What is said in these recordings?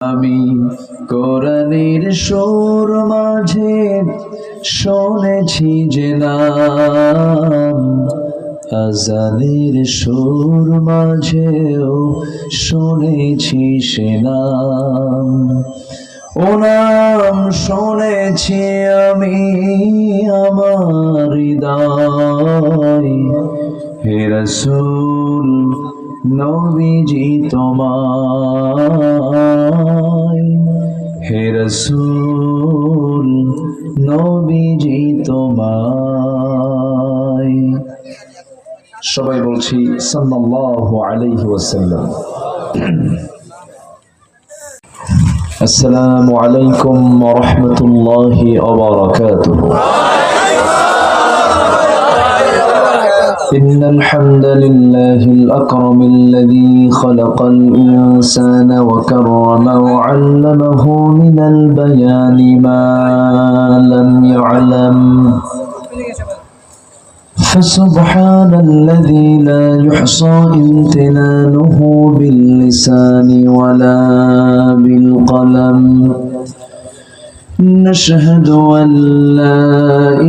আমি কোরআনের সুর মাঝে শুনেছি যে নাম, আজানের সুর মাঝেও শুনেছি সে নাম। ও নাম শুনেছি আমি আমার হৃদয়, হে রাসূল নবীজি তোমায়, হে রাসূল নবীজি তোমায়। সবাই বলছি সাল্লাল্লাহু আলাইহি ওয়াসাল্লাম। আসসালামু আলাইকুম ওয়া রাহমাতুল্লাহি ওয়া বারাকাতুহু। إن الحمد لله الأكرم الذي خلق الإنسان وكرم وعلمه من البيان ما لم يعلم، فسبحان الذي لا يحصى امتنانه باللسان ولا بالقلم. نشهد أن لا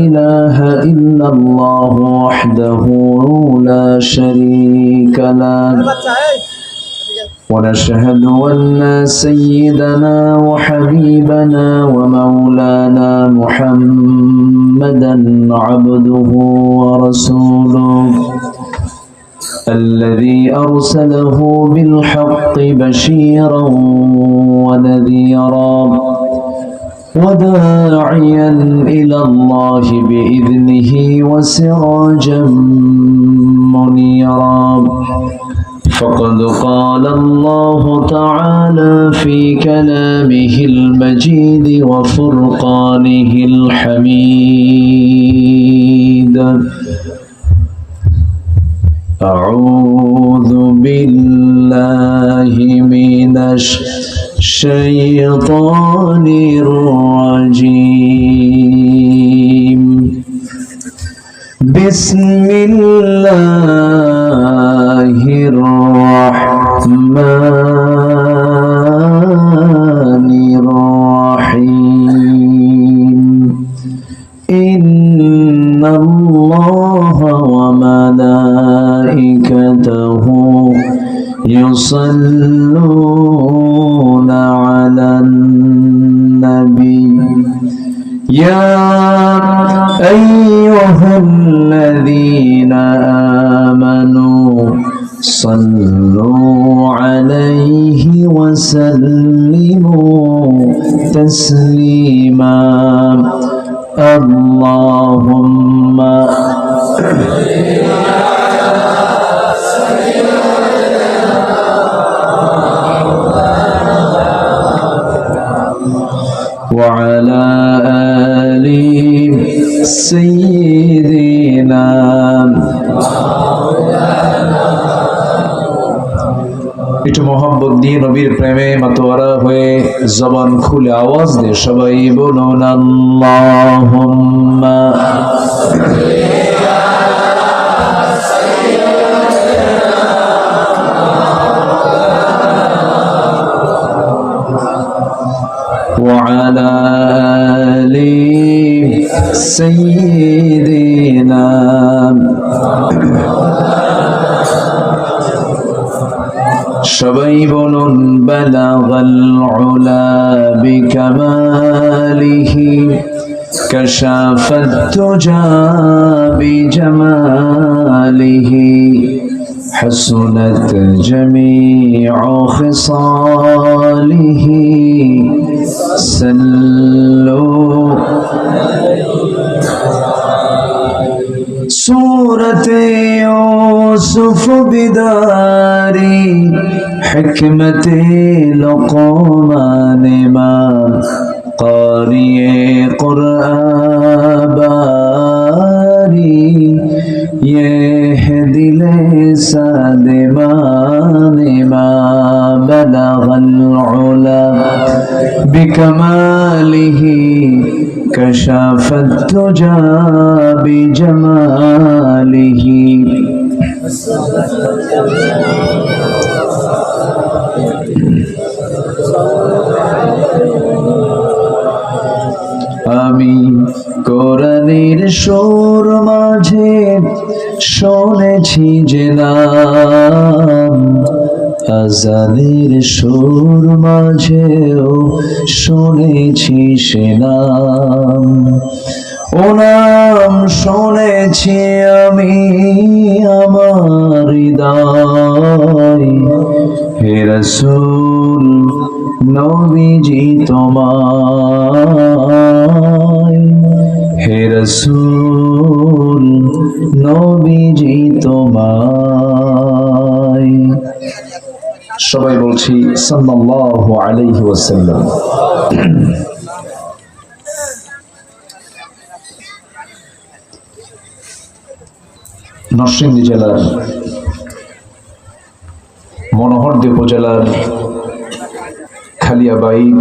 إله إلا الله وحده لا شريك له، ونشهد أن سيدنا وحبيبنا ومولانا محمدا عبده ورسوله الذي أرسله بالحق بشيرا ونذيرا وداعيا إلى الله بإذنه وسراجا منيرا. فقد قال الله تعالى في كلامه المجيد وفرقانه الحميد: أعوذ بالله من الشيطان الرجيم. بسم الله الرحمن الرحيم. إن الله وملائكته يصلون على النبي يا أيها الذين آمنوا صلوا عليه وسلموا تسليما. اللهم وعلى آل سيدنا একটু মোহাম্মত দিয়ে নবীর প্রেমে মাতোয়ারা হয়ে জবান খুলে আওয়াজ দিয়ে সবাই বলুন আল্লাহুম্মা وعلى آل سيدنا. সবাই বলুন বালাগাল উলা বিকামালিহি কাশাফাত তুজা বিজামালিহি حسنت جميع خصاله صلوا. سورة يوسف بداري حكمة لقمان ما قارئ قرآن باري يهدي لسان ما بلغ العلا بكماله كشف الدجى بجماله. সুর মাঝে শুনেছি যে নাম, আজানের সুর মাঝেও শুনেছি সে নাম। ও নাম শুনেছি আমি আমার হৃদয়, হে রাসূল নবীজি তোমায়, হে রাসূল নবীজি তোমায়। সবাই বলছি সাল্লাল্লাহু আলাইহি ওয়াসাল্লাম। নরসিংদী জেলার মনোহরদী উপজেলার খালিয়াবাইদ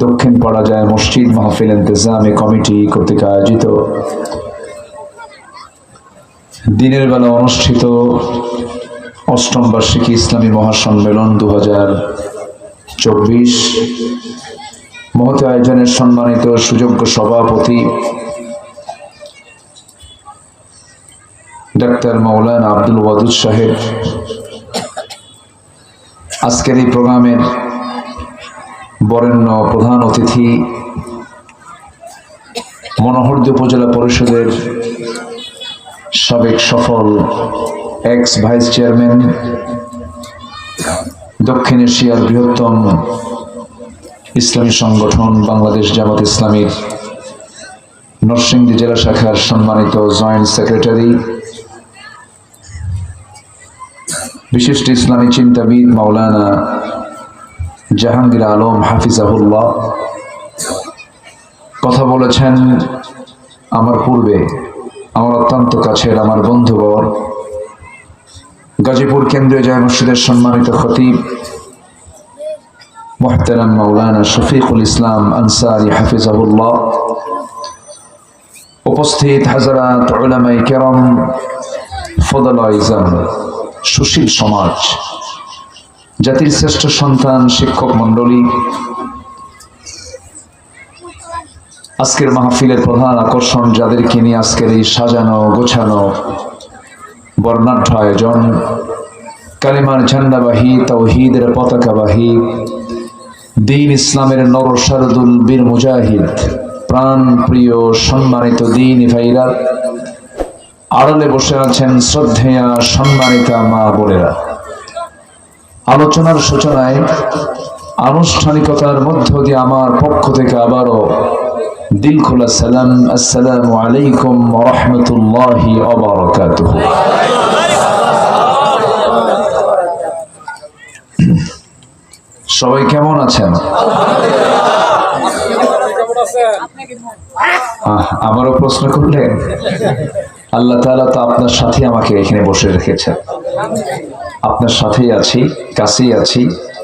দক্ষিণ পাড়া যায় মসজিদ মাহফিল ইন্তেজামী কমিটি কর্তৃক আয়োজিত দিনের বেলা অনুষ্ঠিত অষ্টম বার্ষিকী ইসলামী মহাসম্মেলন 2024 মহতি আয়োজনের সম্মানিত সুযোগ্য সভাপতি ডাক্তার মাওলানা আব্দুল ওয়াদুদ সাহেব, আজকের এই প্রোগ্রামের বরেণ্য প্রধান অতিথি মনোহরদী উপজেলা পরিষদের সাবেক সফল এক্স ভাইস চেয়ারম্যান, দক্ষিণ এশিয়ার বৃহত্তম ইসলামী সংগঠন বাংলাদেশ জামাত ইসলামীর নরসিংদী জেলা শাখার সম্মানিত জয়েন্ট সেক্রেটারি, বিশিষ্ট ইসলামী চিন্তাবিদ মাওলানা জাহাঙ্গীর আলম হাফিজাহুল্লাহ কথা বলেছেন। আমার পূর্বে আমার অত্যন্ত কাছের আমার বন্ধুবর গাজীপুর কেন্দ্রীয় জামে মসজিদের সম্মানিত খতিব মুহতারাম মাওলানা শফিকুল ইসলাম আনসারী হাফিজাহুল্লাহ, উপস্থিত হাজরাত উলামায়ে কেরাম, ফদলায়ে ইজম, সুশীল সমাজ, জাতির শ্রেষ্ঠ সন্তান, শিক্ষক মণ্ডলী, আজকের মাহফিলের প্রধান আকর্ষণ যাদেরকে নিয়ে আজকের এই সাজানো গোছানো বর্ণাঢ্য আয়োজন, কালিমার ঝান্ডাবাহী, তাওহীদের পতাকাবাহী, দ্বীন ইসলামের নরসারদুল বীর মুজাহিদ, প্রাণ প্রিয় সম্মানিত দ্বীনি ভাইরা, আড়ালে বসে আছেন শ্রদ্ধেয়া সম্মানিতা মা বোনেরা। আলোচনার সূচনায় আনুষ্ঠানিকতার মধ্য দিয়ে আমার পক্ষ থেকে আবারও দিল খোলা সালাম, আসসালামু আলাইকুম ওয়া রাহমাতুল্লাহি ওয়া বারাকাতুহু। সবাই কেমন আছেন? আমারও প্রশ্ন করলেন। আল্লাহ তাআলা তো আপনার সাথে আমাকে এখানে বসে রেখেছেন, আপনার সাথেই আছি, কাছেই আছি,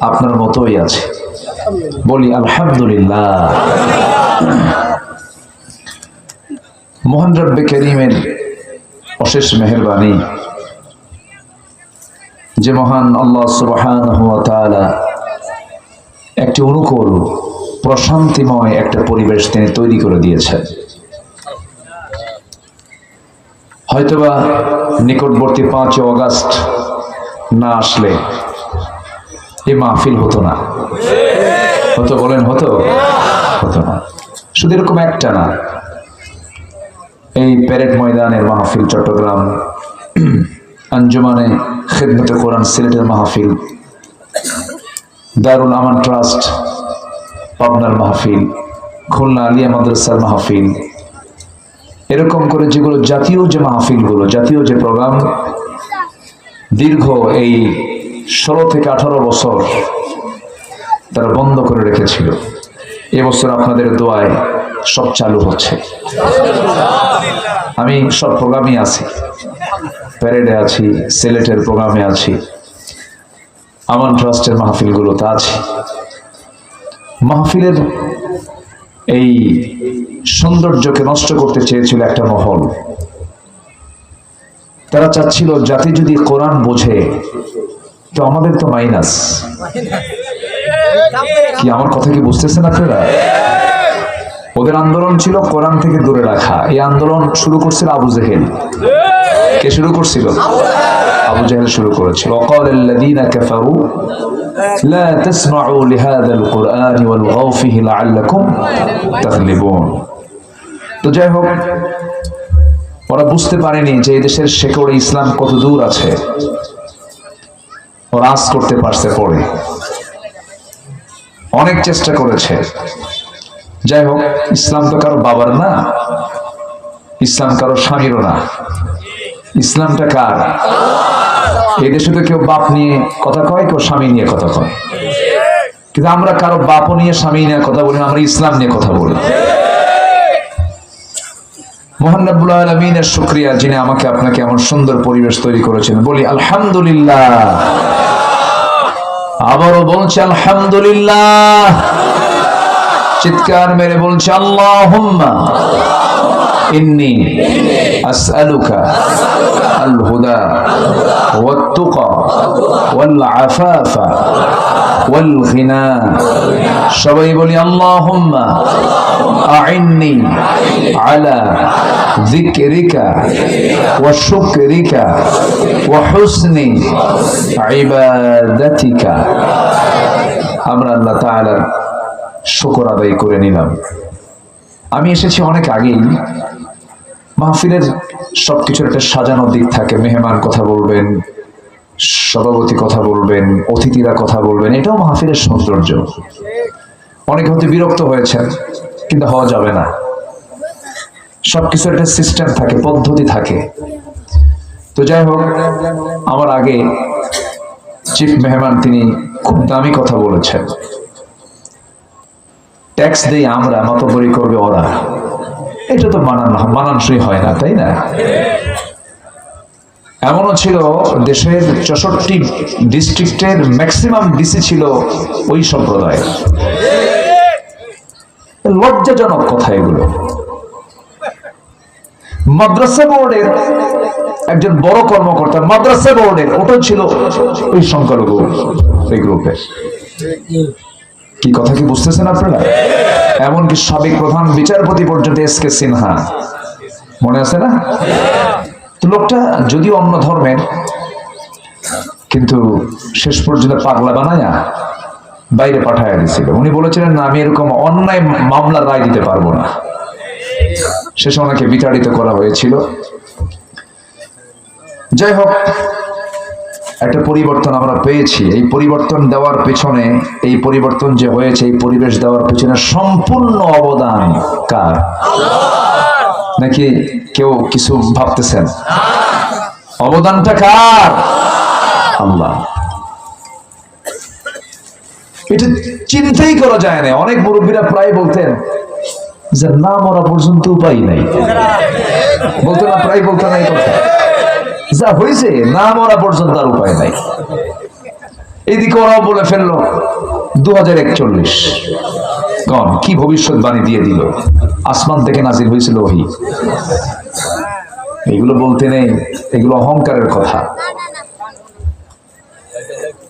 আপনার মতোই আছি। বলি আলহামদুলিল্লাহ। মহান রব্বে করিমের অশেষ মেহেরবানি যে মহান আল্লাহ সুবহানাহু ওয়া তাআলা একটি অনুকূল প্রশান্তিময় একটা পরিবেশ তিনি তৈরি করে দিয়েছেন। হয়তোবা নিকটবর্তী 5 অগাস্ট না আসলে এই মাহফিল হতো না। হতো বলেন? হতো না। শুধু এরকম একটা না, এই প্যারেড ময়দানের মাহফিল চট্টগ্রাম, আঞ্জুমানে খিদমতে কোরআন সিলেটের মাহফিল, দারুল আমান ট্রাস্ট পাবনার মাহফিল, খুলনা আলিয়া মাদ্রাসার মাহফিল, এরকম করে যেগুলো জাতীয় যে মাহফিলগুলো, জাতীয় যে প্রোগ্রাম দীর্ঘ এই 16 থেকে 18 বছর তারা বন্ধ করে রেখেছিল, এবছর আপনাদের দোয়ায় সব চালু হচ্ছে। আমি সব প্রোগ্রামে আছি, প্যারেডে আছি, সিলেটের প্রোগ্রামে আছি, আমান ট্রাস্টের মাহফিলগুলোতে আছি। মাহফিলের এই সৌন্দর্যকে নষ্ট করতে চেয়েছিল একটা মহল। তারা চাচ্ছিল জাতি যদি কোরআন বোঝে তো আমাদের তো মাইনাস। কি আমার কথা কি বুঝতেছেন আপনারা? ওদের আন্দোলন ছিল কোরআন থেকে দূরে রাখা। এই আন্দোলন শুরু করছিল আবু জেহেল। কে শুরু করছিল? আবু জেহেল শুরু করেছিল। وقال الذين كفروا لا تسمعوا لهذا القرآن والغوا فيه لعلكم تغلبون। তো যাই হোক, ওরা বুঝতে পারেনি যে এই দেশের শেকড়ে ইসলাম কত দূর আছে। ওরা আজ করতে পারছে পরে, অনেক চেষ্টা করেছে। যাই হোক, ইসলাম তো কারো বাবার না, ইসলাম কারো স্বামীরও না, ইসলামটা কার? এই দেশে তো কেউ বাপ নিয়ে কথা কয়, কেউ স্বামী নিয়ে কথা কয়, কিন্তু আমরা কারো বাপও নিয়ে স্বামী নিয়ে কথা বলি না, আমরা ইসলাম নিয়ে কথা বলি। মহান রব্বুল আলামিনের শুকরিয়া, যিনি আমাকে আপনাকে এমন সুন্দর পরিবেশ তৈরি করেছেন। বলি আলহামদুলিল্লাহ। আবারও বলছি আলহামদুলিল্লাহ। চিৎকার মেরে বলছি আল্লাহুম্মা ইন্নী আসআলুকা আল হুদা ওয়াত তুকা ওয়াল আফাফা ওয়াল গিনা। সবাই বলি আল্লাহুম্মা আইন্নি আলা যিকরিকা ওয়া শুকরিকা ওয়া হুসনি ইবাদাতিকা। আমরা আল্লাহ তাআলার শুকর আদায় করে নিলাম। আমি এসেছি অনেক আগেই। মাহফিলের সবকিছুর একটা সাজানো দিক থাকে। মেহমান কথা বলবেন, সভাপতি কথা বলবেন, অতিথিরা কথা বলবেন, এটাও মাহফিলের সৌন্দর্য। অনেকে হয়তো বিরক্ত হয়েছেন, কিন্তু হওয়া যাবে না। সবকিছুর একটা সিস্টেম থাকে, পদ্ধতি থাকে। তো যাই হোক, আমার আগে চিফ মেহমান তিনি খুব দামি কথা বলেছেন। ট্যাক্স দেই আমরা, মাতব্বরি করবে ওরা। এটা তো মানানসই হয় না, তাই না? এমনও ছিল দেশের 64 ডিস্ট্রিক্টের ম্যাক্সিমাম ডিসি ছিল ওই সম্প্রদায়। লজ্জাজনক কথা এগুলো। মাদ্রাসা বোর্ডের একজন বড় কর্মকর্তা, মাদ্রাসা বোর্ডের, ওটা ছিল ওই সংখ্যালঘু এই গ্রুপের। কি কথা কি বুঝতেছেন আপনারা? এমনকি সাবেক প্রধান বিচারপতি পর্যন্ত এস.কে. সিনহা, মনে আছে না? তো লোকটা যদিও অন্য ধর্মের, কিন্তু শেষ পর্যন্ত পাগলা বানায়া বাইরে পাঠায় দিয়েছিল। উনি বলেছিলেন না, আমি এরকম অন্যায় মামলার রায় দিতে পারবো না। শেষে ওনাকে বিতাড়িত করা হয়েছিল। যাই হোক, একটা পরিবর্তন আমরা পেয়েছি। এই পরিবর্তন দেওয়ার পেছনে, এই পরিবর্তন যে হয়েছে, এই পরিবেশ দেওয়ার পেছনে সম্পূর্ণ অবদান কার? নাকি কেউ কিছু ভাবতেছেন? অবদানটা কার? আল্লাহ। এটা চিন্তাই করা যায় না। অনেক মুরব্বীরা প্রায় বলতেন যে না মরা পর্যন্ত উপায় নাই, বলতো না? প্রায় বলতো না এই কথা? যা হয়েছে, না মরা পর্যন্ত আর উপায় নাই। এইদিকে ওরাও বলে ফেললো 2041 কন কি ভবিষ্যৎবাণী দিয়ে দিল, আসমান থেকে নাজিল হয়েছিল ওহী। এগুলো বলতে নেই, এগুলো অহংকারের কথা।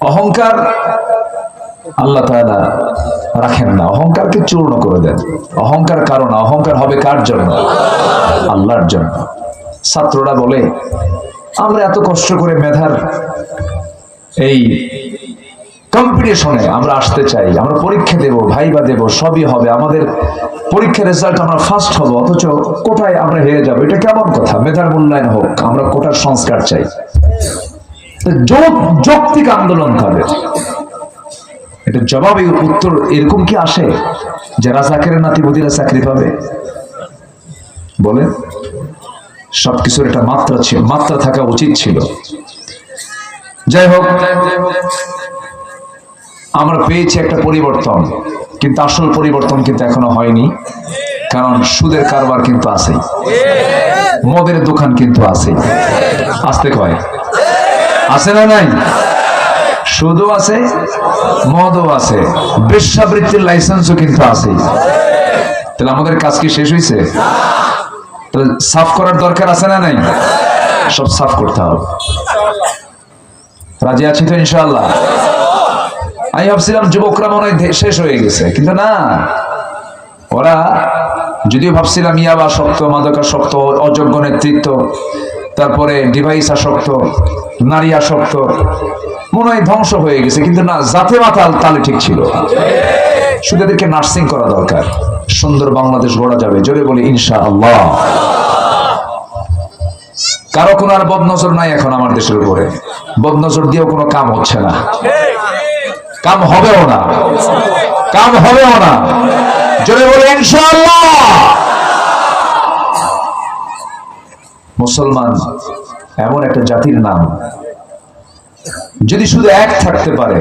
অহংকার আল্লাহ তাআলা রাখেন না, অহংকারকে চূর্ণ করে দেন। অহংকার কারণ, অহংকার হবে কার জন্য? আল্লাহর জন্য। ছাত্ররা বলে আমরা এত কষ্ট করে মেধার এই কম্পিটিশনে আমরা আসতে চাই, আমরা পরীক্ষা দেব, ভাইবা দেব, সবই হবে, আমাদের পরীক্ষার রেজাল্ট আমরা ফার্স্ট হব, অথচ কোটায় আমরা হেরে যাবো। এটা কেমন কথা? মেধার মূল্যায়ন হোক, আমরা কোটার সংস্কার চাই। যৌক্তিক আন্দোলন তাদের। এটা জবাব, উত্তর এরকম কি আসে যে রাজাকের নাতিপুতিরা চাকরি পাবে? বলেন, সবকিছুর একটা মাত্রা ছিল, মাত্রা থাকা উচিত ছিল। যাই হোক, আমরা পেয়েছি একটা পরিবর্তন, কিন্তু আসল পরিবর্তন কিন্তু এখনো হয়নি। কারণ সুদের কারবার কিন্তু আছে, মদের দোকান কিন্তু আছে, আসতে কয় আছে না নাই? সুদও আছে, মদও আছে, বেশ্যাবৃত্তির লাইসেন্সও কিন্তু আছে। তাহলে আমাদের কাজ কি শেষ হয়েছে? তাহলে সাফ করার দরকার আছে না নাই? সব সাফ করতে হবে। রাজি আছি তো ইনশাআল্লাহ? আমি ভাবছিলাম যুবকরা মনে হয় শেষ হয়ে গেছে, কিন্তু না, ওরা যদিও ভাবছিলাম ইয়াবা শক্ত, মাদকাসক্ত, অযোগ্য নেতৃত্ব, তারপরে ডিভাইস আসক্ত, নারী আসক্ত, মনে হয় ধ্বংস হয়ে গেছে, কিন্তু না, জাতে মাতাল তালে ঠিক ছিল। শুধু এদেরকে নার্সিং করা দরকার, সুন্দর বাংলাদেশ গড়া যাবে। জোরে বলি ইনশাআল্লাহ। কারো কোনো আর বদনজর নাই এখন আমার দেশের উপরে, বদনজর দিয়েও কোনো কাম হচ্ছে না, কাম হবেও না, কাম হবেও না। জোরে বলি ইনশাআল্লাহ। মুসলমান এমন একটা জাতির নাম, যদি শুধু এক থাকতে পারে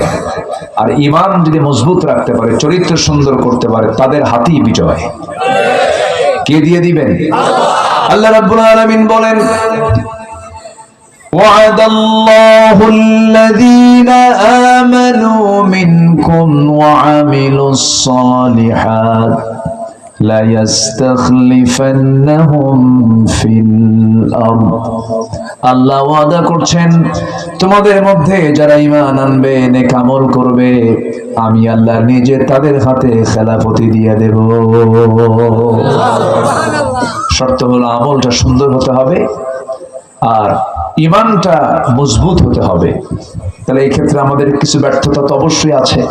আর ঈমান যদি মজবুত রাখতে পারে, চরিত্র সুন্দর করতে পারে, তাদের হাতেই বিজয়। কে দিয়ে দিবেন? আল্লাহ রাব্বুল আলামিন বলেন, وعد الله الذين آمنوا منكم وعملوا الصالحات ليستخلفنهم في الأرض। আল্লাহ ওয়াদা করছেন, তোমাদের মধ্যে যারা ঈমান আনবে, নেক আমল করবে, আমি আল্লাহ নিজে তাদের হাতে খেলাফতি দিয়ে দেব। শর্ত হলো আমলটা সুন্দর হতে হবে আর ঈমানটা মজবুত হতে হবে। তাহলে এই ক্ষেত্রে আমাদের কিছু ব্যর্থতা তো অবশ্যই আছে,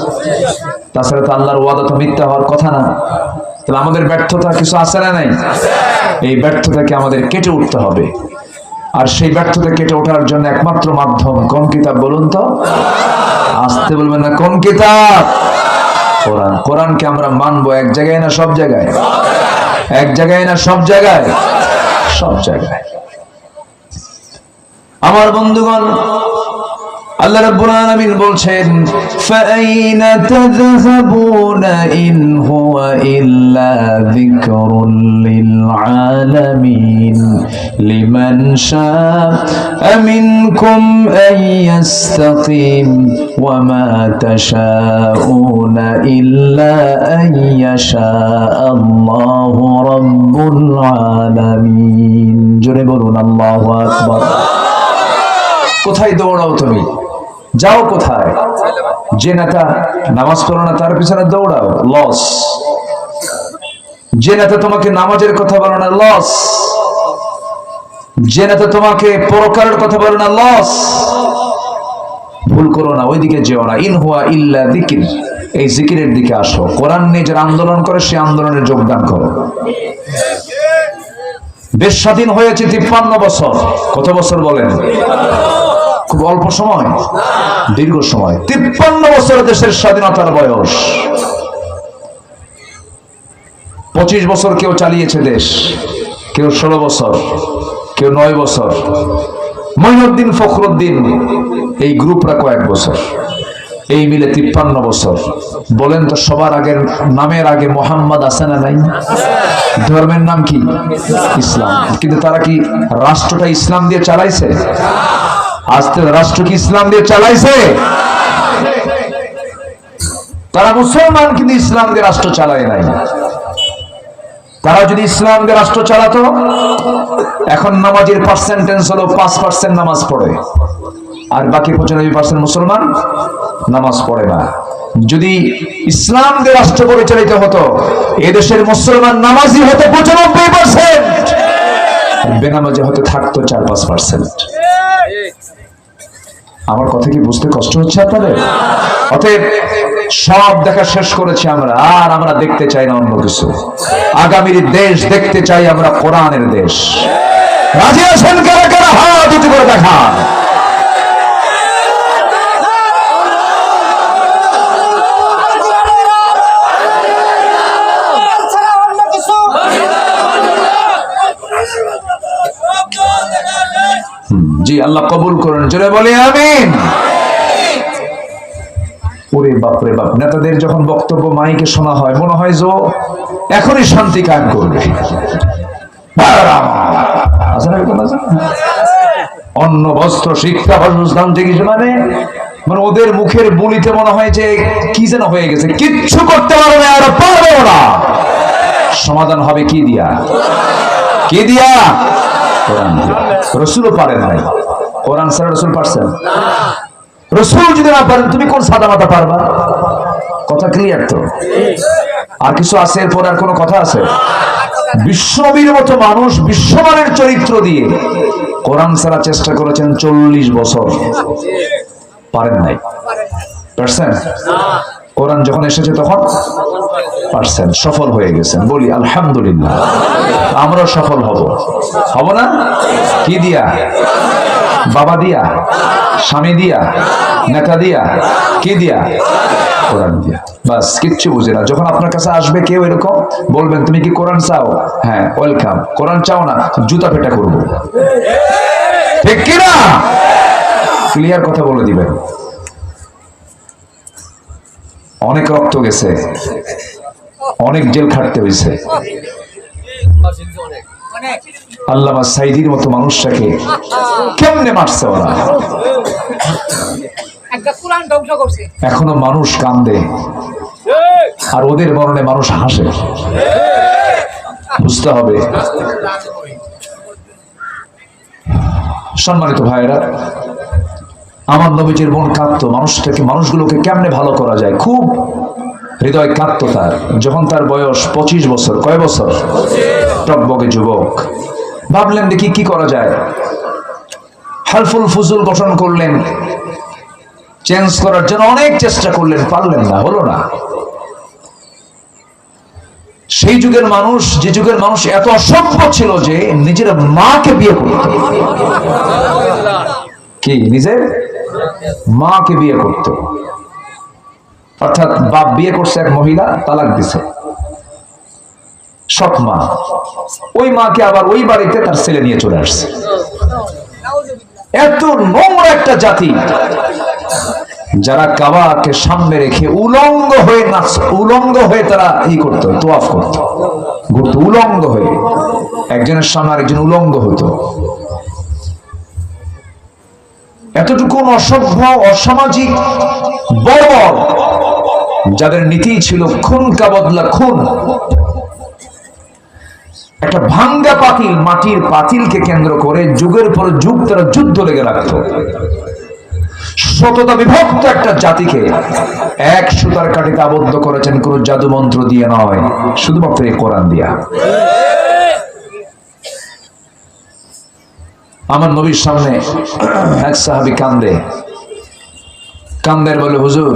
তাছাড়া তো আল্লাহর ওয়াদা তো মিথ্যা হওয়ার কথা না। তাহলে আমাদের ব্যর্থতা কিছু আছে না নাই? এই ব্যর্থতাকে আমাদের কেটে উঠতে হবে, আর সেই ব্যর্থতা কেটে ওঠার জন্য একমাত্র মাধ্যম কোন কিতাব বলুন তো? আসতে বলবেন না, কোন কিতাব? কোরআন। কোরআনকে আমরা মানবো এক জায়গায় না সব জায়গায়? এক জায়গায় না সব জায়গায়? সব জায়গায়। আমার বন্ধুগণ, আল্লাহ রাব্বুল আলামিন বলছেন, ফাআইনা তাযহাবুনা ইন হুয়া ইল্লা যিকরুল লিল আলামিন লিমান শাআ মিনকুম আন ইস্তাকিম ওয়া মা তাশাউনা ইল্লা আন ইয়াশা আল্লাহু রাব্বুল আলামিন। জোরে বলুন আল্লাহু আকবার। কোথায় দৌড়াও তুমি? যাও কোথায়? যে নেতা নামাজ পড়ো না তার পিছনে দৌড়াও, লস। যে নেতা তোমাকে নামাজের কথা বলে না, লস। যে নেতা তোমাকে পরকালের কথা বলে না, লস। ভুল করো না, ওইদিকে যেও না। ইন হুয়া ইল্লা যিকির, এই জিকিরের দিকে আসো। কোরআন নিয়ে যারা আন্দোলন করে সেই আন্দোলনে যোগদান করো। দেশ স্বাধীন হয়েছে 53 বছর। কত বছর বলেন? খুব অল্প সময়, দীর্ঘ সময়। 53 বছর দেশের স্বাধীনতার বয়স। 25 বছর কেউ চালিয়েছে দেশ, কেউ 16 বছর, কেউ 9 বছর। মঈনুদ্দিন ফখরুদ্দিন এই গ্রুপরা কয়েক বছর, এই মিলে 53 বছর। বলেন তো, সবার আগে নামের আগে মোহাম্মদ আছে না নাই? ধর্মের নাম কি? ইসলাম। কিন্তু তারা কি রাষ্ট্রটা ইসলাম দিয়ে চালাইছে? আজকে রাষ্ট্র কি ইসলাম দিয়ে চালাইছে? তারা মুসলমান, কিন্তু ইসলাম দিয়ে রাষ্ট্র চালায় নাই। তারা যদি ইসলাম দিয়ে রাষ্ট্র চালাতো, এখন নামাজের পার্সেন্টেজ হলো 5% নামাজ পড়ে, আর বাকি 95% মুসলমান নামাজ পড়ে না। যদি ইসলাম দিয়ে রাষ্ট্র পরিচালিত হতো, এদেশের মুসলমান নামাজি হতো 95%, বেনামাজি হতে থাকতো 4-5%। আমার কথা কি বুঝতে কষ্ট হচ্ছে আপনাদের? অতএব সব দেখা শেষ করেছি আমরা, আর আমরা দেখতে চাই না অন্য কিছু। আগামীর দেশ দেখতে চাই আমরা কোরআনের দেশ। রাজি আছেন কারা কারা? হাত উঁচু করে দেখান। জি, আল্লাহ কবুল করুন। জোরে বলি আমিন। ওরে বাপ রে বাপ, নেতাদের যখন বক্তব্য মাইকে শোনা হয়, মনে হয় যে এখনই শান্তি কায়েম করবে। অন্ন বস্ত্র শিক্ষা বাসস্থান থেকে মানে ওদের মুখের বলিতে মনে হয় যে কি যেন হয়ে গেছে, কিচ্ছু করতে পারবে না, আর পারবেও না। সমাধান হবে কি দিয়া? কি দিয়া? কোরআন দিয়া। রসুলও পারেন নাই, কোরআন ছাড়া রসুল পারছেন? রসুল যদি না পারেন, তুমি কোন সাদা মাথা পারবা? কথা ক্লিয়ার তো? আর কিছু আছে? এরপর আর কোনো কথা আছে? বিশ্বনবীর মতো মানুষ বিশ্বমানের চরিত্র দিয়ে কোরআন ছাড়া চেষ্টা করেছেন 40 বছর, পারেন নাই। পারছেন? কোরআন যখন এসেছে তখন পারছেন, সফল হয়ে গেছেন। বলি আলহামদুলিল্লাহ। আমরা সফল হব না? কি দিয়া? বাবা দিয়া, স্বামী দিয়া, নেতা দিয়া, কি দিয়া? কোরআন দিয়া। বাস, কিচ্ছু বুঝে না। যখন আপনার কাছে আসবে কেউ এরকম, বলবেন তুমি কি কোরআন চাও? হ্যাঁ, ওয়েলকাম। কোরআন চাও না, জুতা পেটা করবো। ঠিক কিনা? ক্লিয়ার কথা বলে দিবেন। অনেক রক্ত গেছে, অনেক জেল খাটতে হয়েছে। আল্লামা সাইদির মতো মানুষটাকে কেমনে মারছে ওরা, এখনো মানুষ কান্দে, আর ওদের মরণে মানুষ হাসে। বুঝতে হবে। সম্মানিত ভাইয়েরা, আমার নবীজির মন কাঁদতো, মানুষগুলোকে কেমনে ভালো করা যায়, খুব হৃদয় কাঁদতো তার। যখন তার বয়স 25 বছর, কয় বছর? টকবকে যুবক। ভাবলেন দেখি কি করা যায়। হালফুল ফুজুল গঠন করলেন, চেঞ্জ করার জন্য অনেক চেষ্টা করলেন, পারলেন না, হলো না। সেই যুগের মানুষ, যে যুগের মানুষ এত অসভ্য ছিল যে নিজের মাকে বিয়ে করত। কি? নিজের মাকে বিয়ে করত। অর্থাৎ বাপ বিয়ে করছে এক মহিলা, তালাক দিছে, সৎ মা, ওই মাকে আবার ওই বাড়িতে তার ছেলে নিয়ে চলে আসছে। এত নোংরা একটা জাতি, যারা কাবাকে সামনে রেখে উলঙ্গ হয়ে তারা করতো, তোয়াফ করতো, ঘুরতো উলঙ্গ হয়ে। একজনের সামনে আরেকজন উলঙ্গ হতো। এতটুকু অসভ্য, অসামাজিক, বর্বর, যাদের নীতি ছিল খুন কা বদলা খুন। একটা ভাঙ্গা পাতিল, মাটির পাতিলকে কেন্দ্র করে যুগের পর যুগ তারা যুদ্ধ লেগে রাখত। শততা বিভক্ত একটা জাতিকে এক সুতার কাঠিতে আবদ্ধ করেছেন, কোন জাদু মন্ত্র দিয়ে নয়, শুধুমাত্র এই কোরআন দিয়া। আমার নবীর সামনে এক সাহাবী কান্দের বলে, হুজুর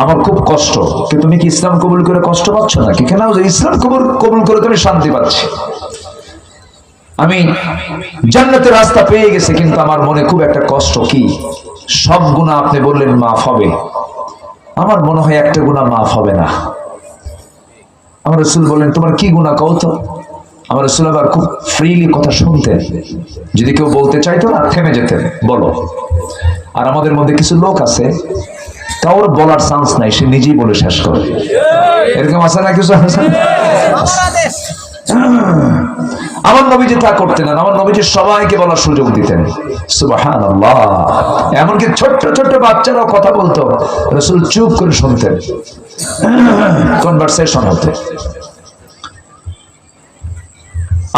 আমার খুব কষ্ট। তুমি কি ইসলাম কবুল করে কষ্ট পাচ্ছ নাকি? কেন? ইসলাম কবুল করে তুমি শান্তি পাচ্ছি। আমি জান্নাতের রাস্তা পেয়ে গেছি, কিন্তু আমার মনে খুব একটা কষ্ট। কি? সব গুনাহ আপনি বললেন মাফ হবে, আমার মনে হয় একটা গুনাহ মাফ হবে না। আমার রাসূল বললেন, তোমার কি গুনাহ কও তো? আমার রাসূল আবার খুব ফ্রিলি কথা শুনতেন, যদি কেউ বলতে চাইতো না থেমে যেতেন, বলো। আর আমাদের মধ্যে কিছু লোক আছে, কাউর বলার চান্স নাই, সে নিজেই বলে শেষ করে। এরকম আছে না কিছু? আমার নবীজি তা করতেন না। আমার নবীজি সবাইকে বলার সুযোগ দিতেন। সুবহানাল্লাহ। এমনকি ছোট্ট ছোট্ট বাচ্চারাও কথা বলতো, রাসূল চুপ করে শুনতেন, কনভারসেশন হতে।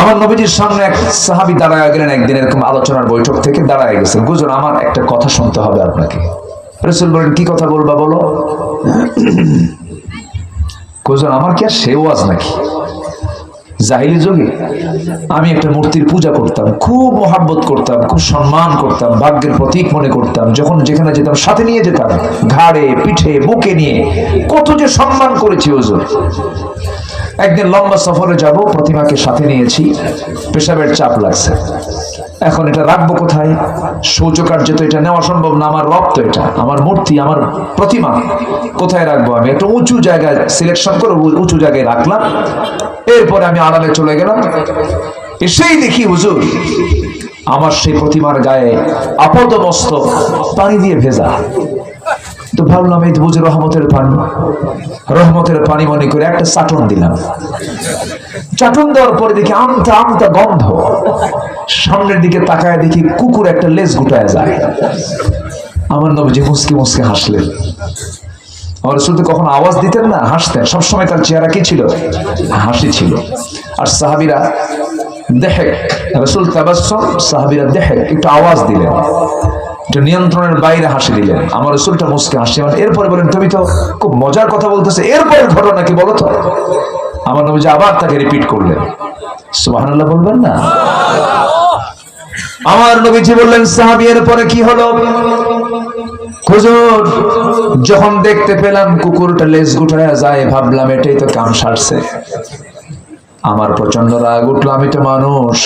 আমার নবীজির সামনে এক সাহাবী দাঁড়ায় গেলেন একদিন, এরকম আলোচনার বৈঠক থেকে দাঁড়ায় গেছেন। হুজুর, আমার একটা কথা শুনতে হবে আপনাকে। রাসূল বলেন, কি কথা বলবা বলো। হুজুর, আমার কি আর সে ওয়াজ নাকি? জাহিলি যুগে আমি একটা মূর্তির পূজা করতাম, খুব মহাব্বত করতাম, খুব সম্মান করতাম, ভাগ্যের প্রতীক মনে করতাম। যখন যেখানে যেতাম সাথে নিয়ে যেতাম, ঘাড়ে, পিঠে, বুকে নিয়ে কত যে সম্মান করেছি হুজুর। একদিন লম্বা সফরে যাব, প্রতিমাকে সাথে নিয়েছি, পেশাবের চাপ লাগছে। এখন এটা রাখবো কোথায়? শৌচকার্য তো এটা নেওয়া সম্ভব না, আমার রক্ত, এটা আমার মূর্তি, আমার প্রতিমা, কোথায় রাখবো? আমি একটা উঁচু জায়গায় সিলেকশন করে উঁচু জায়গায় রাখলাম। এরপরে আমি আড়ালে চলে গেলাম, এসেই দেখি হুজুর আমার সেই প্রতিমার গায়ে আপাতমস্তক পানি দিয়ে ভেজা। তো ভাবলাম এই তো বুঝে রহমতের পানি মনে করে একটা চাটন দিলাম। চাটন দেওয়ার পরে দেখি আমতা আমতা গন্ধ। সামনের দিকে তাকায় দেখি কুকুর একটা লেজ গুটায় যায়। আমার নবীজি মুসকে মুসকে হাসলেন। আমার রাসূল তো কখনো আওয়াজ দিতেন না, হাসতেন। সবসময় তার চেহারা কি ছিল? হাসি ছিল। আর সাহাবীরা দেখে, রাসূল তাবাসসুম, সাহাবীরা দেখে, একটু আওয়াজ দিলেন, নিয়ন্ত্রণের বাইরে হাসি দিলেন। আমার রাসূলটা মুসকে হাসি। এরপরে বলেন, তুমি তো খুব মজার কথা বলতেছে, এরপরের ঘটনা কি বলো তো? আমার নবীজি আবার তাকে রিপিট করলেন, সুবহানাল্লাহ বলবেন না? আমার নবীজি বললেন, সাহাবী এর পরে কি হলো? হুজুর, যখন দেখতে পেলাম কুকুরটা লেজ গুটায়া যায়, ভাবলাম এটাই তো কাম সারছে। আমার প্রচন্ড রাগ উঠলো, আমি তো মানুষ,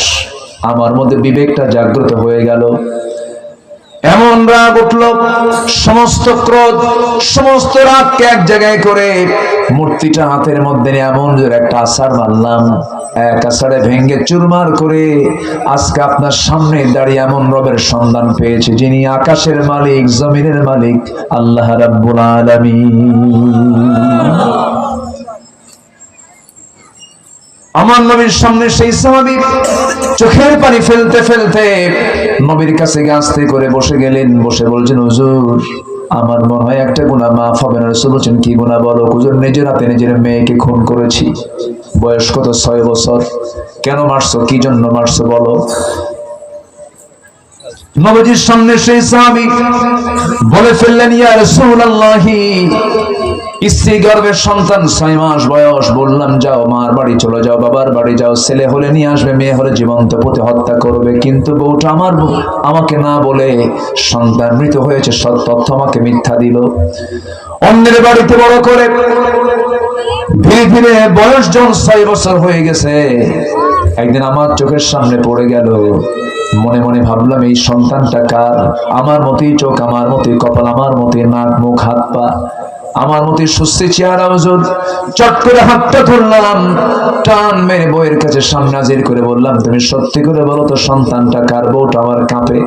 আমার মধ্যে বিবেকটা জাগ্রত হয়ে গেল। এমন রাগ উঠলো, সমস্ত ক্রোধ, সমস্ত রাগকে এক জায়গায় করে মূর্তিটা হাতের মধ্যে নিয়ে এমন জোরে একটা আছাড় মারলাম, এক আছাড়ে ভেঙ্গে চুরমার করে আজকে আপনার সামনে দাঁড়িয়ে এমন রবের সন্ধান পেয়েছে যিনি আকাশের মালিক, জমিনের মালিক, আল্লাহ রাব্বুল আলামিন। আমার নবীর সামনে সেই সাহাবী চোখের পানি ফেলতে ফেলতে নবীর কাছে আস্তে করে বসে গেলেন। বসে বলছেন, হুজুর আমার মনে হয় একটা গুনাহ মাফ হবে না। রাসূল বলছেন, কি গুনাহ বলো? হুজুর, নিজের হাতে নিজের মেয়েকে খুন করেছি। বয়স কত? 6 বছর। কেন মারছো? কি জন্য মারছো বলো? নবীজির সামনে সেই সাহাবী বলে ফেললেন, ইয়া রাসূলুল্লাহি, স্ত্রী গর্ভের সন্তান 6 মাস বয়স। বললাম যাও মার বাড়ি চলে যাও, বাবার বাড়ি যাও, ছেলে হলে নিয়ে আসবে, মেয়ে হলে জীবন্ত পুঁতে হত্যা করবে। কিন্তু বউটা আমাকে না বলে সন্তান মৃত হয়েছে সব তথ্য আমাকে মিথ্যা দিল। অন্যের বাড়িতে বড় করে ধীরে ধীরে বয়স যখন 6 বছর হয়ে গেছে, একদিন আমার চোখের সামনে পড়ে গেল। মনে মনে ভাবলাম, এই সন্তানটা কার? আমার মতোই চোখ, আমার মতোই কপাল, আমার মতোই নাক, মুখ, হাত পা, আমার মতোই সুস্থ চেহারা, ওজন। চট করে হাতটা ধরলাম, টান মেরে বউয়ের কাছে সামনে হাজির করে বললাম, তুমি সত্যি করে বলো তো সন্তানটা কার? বউটা আমার কাঁপে,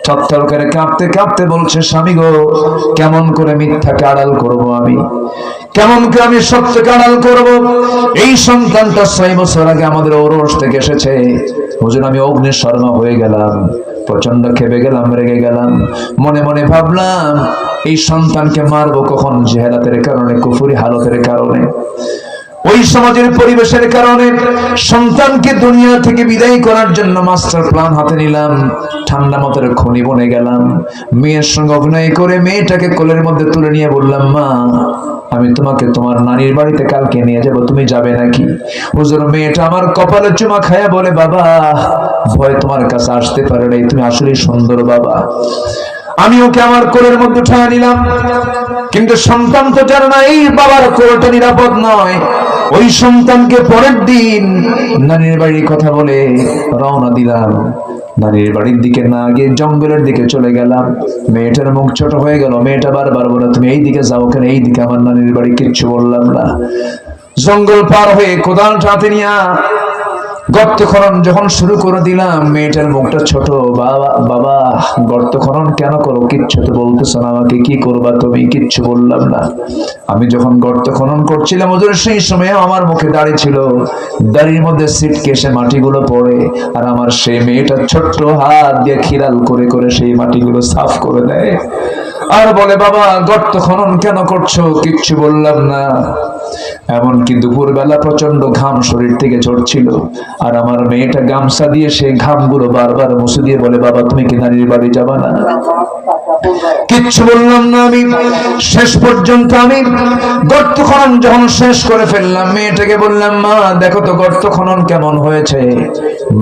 থরথর করে কাঁপতে কাঁপতে বলছে, স্বামী গো, কেমন করে মিথ্যাকে আড়াল করবো আমি? কেমন করে আমি সত্যকে আড়াল করবো? এই সন্তানটা 6 বছর আগে আমাদের ওরস থেকে এসেছে। হুজুর, আমি অগ্নি শর্মা হয়ে গেলাম, প্রচন্ড খেপে গেলাম, রেগে গেলাম। মনে মনে ভাবলাম, এই সন্তানকে মারবো কখন? জেহালাতের কারণে, কুফরি হালতের কারণে, ওই সমাজের পরিবেশের কারণে। সন্তানকে দুনিয়া থেকে বিদায় করার জন্য মাস্টার প্ল্যান হাতে নিলাম। ঠান্ডা মাথার খনি বনে গেলাম। মেয়ের সঙ্গে অভিনয় করে মেয়েটাকে কোলের মধ্যে তুলে নিয়ে বললাম, মা, আমি তোমাকে তোমার নানির বাড়িতে কালকে নিয়ে যাব, তুমি যাবে নাকি? হুজুর, মেয়েটা আমার কপালে চুমা খায়া বলে, বাবা, ভয় তোমার কাছে আসতে পারে নাই, তুমি আসলেই সুন্দর বাবা। আমি ওকে আমার কোলের মধ্যে উঠায় নিলাম, কিন্তু সন্তান তো জানে না এই বাবার কোলটা নিরাপদ নয়। ওই সন্তানকে পরের দিন নানির বাড়ির কথা বলে রওনা দিলাম। নানির বাড়ির দিকে না গিয়ে জঙ্গলের দিকে চলে গেলাম। মেয়েটার মুখ ছোট হয়ে গেল। মেয়েটা বারবার বলে, তুমি এই দিকে যাও কেন? এই দিকে আমার নানির বাড়ি। কিচ্ছু বললাম না। জঙ্গল পার হয়ে কোদালটা হাতে নিয়ে গর্ত খনন যখন শুরু করে দিলাম, মেয়েটার মুখটা ছোট। বাবা, বাবা, গর্ত খনন কেন করো? কিচ্ছু তো বলতেছ না আমাকে, কি করবা তুমি? কিচ্ছু বললাম না। আমি যখন গর্ত খনন করছিলাম, ওদের সেই সময় আমার মুখে দাড়ি ছিল, দাড়ির মধ্যে সিটকেসে মাটিগুলো পড়ে, আর আমার সেই মেয়েটা ছোট্ট হাত দিয়ে খিরাল করে করে সেই মাটিগুলো সাফ করে দেয়, আর বলে, বাবা, গর্ত খনন কেন করছো? কিচ্ছু বললাম না। এমনকি দুপুরবেলা প্রচন্ড ঘাম শরীর থেকে ঝরছিল, আর আমার মেয়েটা গামছা দিয়ে সেই ঘামগুলো বারবার মুছে দিয়ে বলে, বাবা, তুমি কি নানির বাড়ি যাবা না? কিচ্ছু বললাম না আমি। শেষ পর্যন্ত আমি গর্ত খনন যখন শেষ করে ফেললাম, মেয়েটাকে বললাম, মা, দেখো তো গর্ত খনন কেমন হয়েছে।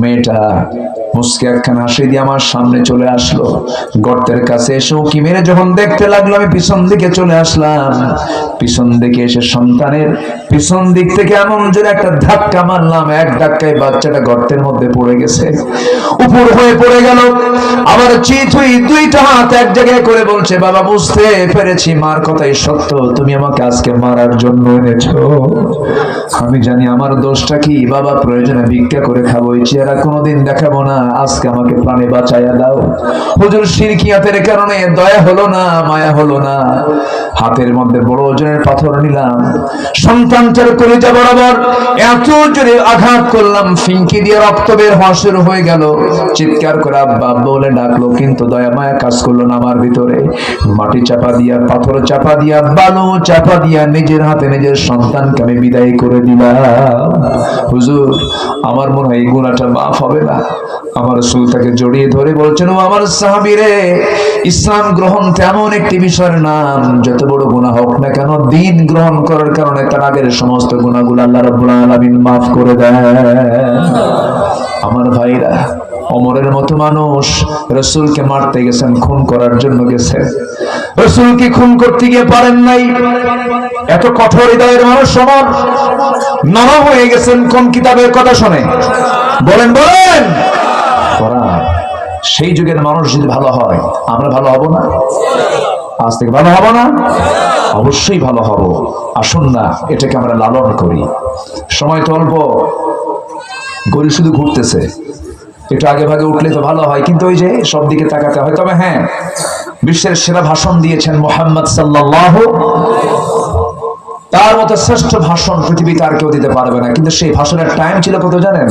মেয়েটা মুসকে একখানা হাসি দিয়ে আমার সামনে চলে আসলো। গর্তের কাছে এসে উঁকি মেরে যখন দেখতে লাগলো, আমি পিছন দিকে চলে আসলাম। পিছন দিকে এসে সন্তানের পিছন দিক থেকে এমন জোরে একটা ধাক্কা মারলাম, এক ধাক্কায় বাচ্চাটা গর্তের মধ্যে পড়ে গেছে, উপর হয়ে পড়ে গেল। আবার চিত হই দুইটা হাত এক জায়গায় করে বলছে, বাবা, বুঝতে পেরেছি মার কথাই সত্য, তুমি আমাকে আজকে মারার জন্য এনেছো। আমি জানি আমার দোষটা কি। বাবা, প্রয়োজনে ভিক্ষা করে খাবো, এই চেহারা কোনোদিন দেখাবো না, আজকে আমাকে প্রাণে বাঁচাইয়া দাও। হুজুর, শিরকিয়াতের কারণে দয়া হলো না, মায়া হলো না। হাতের মধ্যে বড় ওজনের পাথর নিলাম, সন্তানটার কলিজা বরাবর এত জোরে আঘাত করলাম, ফিঙ্কি দিয়ে রক্ত বের হওয়া শুরু হয়ে গেল। চিৎকার করে আব্বা বলে ডাকলো, কিন্তু দয়া মায়া কাজ করলো না আমার ভিতরে। মাটি চাপা দিয়া, পাথর চাপা দিয়া, বালু চাপা দিয়া নিজের হাতে নিজের সন্তানকে আমি বিদায় করে দিলাম। হুজুর, আমার মনে হয় এই গুনাহটা মাফ হবে না। আমার রাসূল তাকে জড়িয়ে ধরে বলছেন, ও আমার সাহাবী রে, ইসলাম গ্রহণ তেমন একটি বিষয়ের নাম, যত বড় গুনাহ হোক না কেন দ্বীন গ্রহণ করার কারণে তার আগের সমস্ত গুনাহগুলো আল্লাহ রাব্বুল আলামিন মাফ করে দেন। আমার ভাইরা, ওমরের মতো মানুষ রাসূলকে মারতে গেছেন, খুন করার জন্য গেছেন, রাসূলকে খুন করতে গিয়ে পারেন নাই। এত কঠোর হৃদয়ের মানুষ ওমর নরম হয়ে গেছেন কোন কিতাবের কথা শুনে? বলেন বলেন, কোরআন। সেই যুগের মানুষ যদি ভালো হয়, আমরা ভালো হব না? আজ থেকে ভালো হব না? অবশ্যই ভালো হব। আসুন না এটাকে আমরা লালন করি। সময় তো অল্প, গড়ি শুধু ঘুরতেছে, একটু আগে ভাগে উঠলে তো ভালো হয়, কিন্তু ওই যে সব দিকে তাকাতে হয়। তবে হ্যাঁ, বিশ্বের সেরা ভাষণ দিয়েছেন মুহাম্মদ সাল্লাল্লাহু, তার মতো শ্রেষ্ঠ ভাষণ পৃথিবীতে আর কেউ দিতে পারবে না। কিন্তু সেই ভাষণের টাইম ছিল কত জানেন?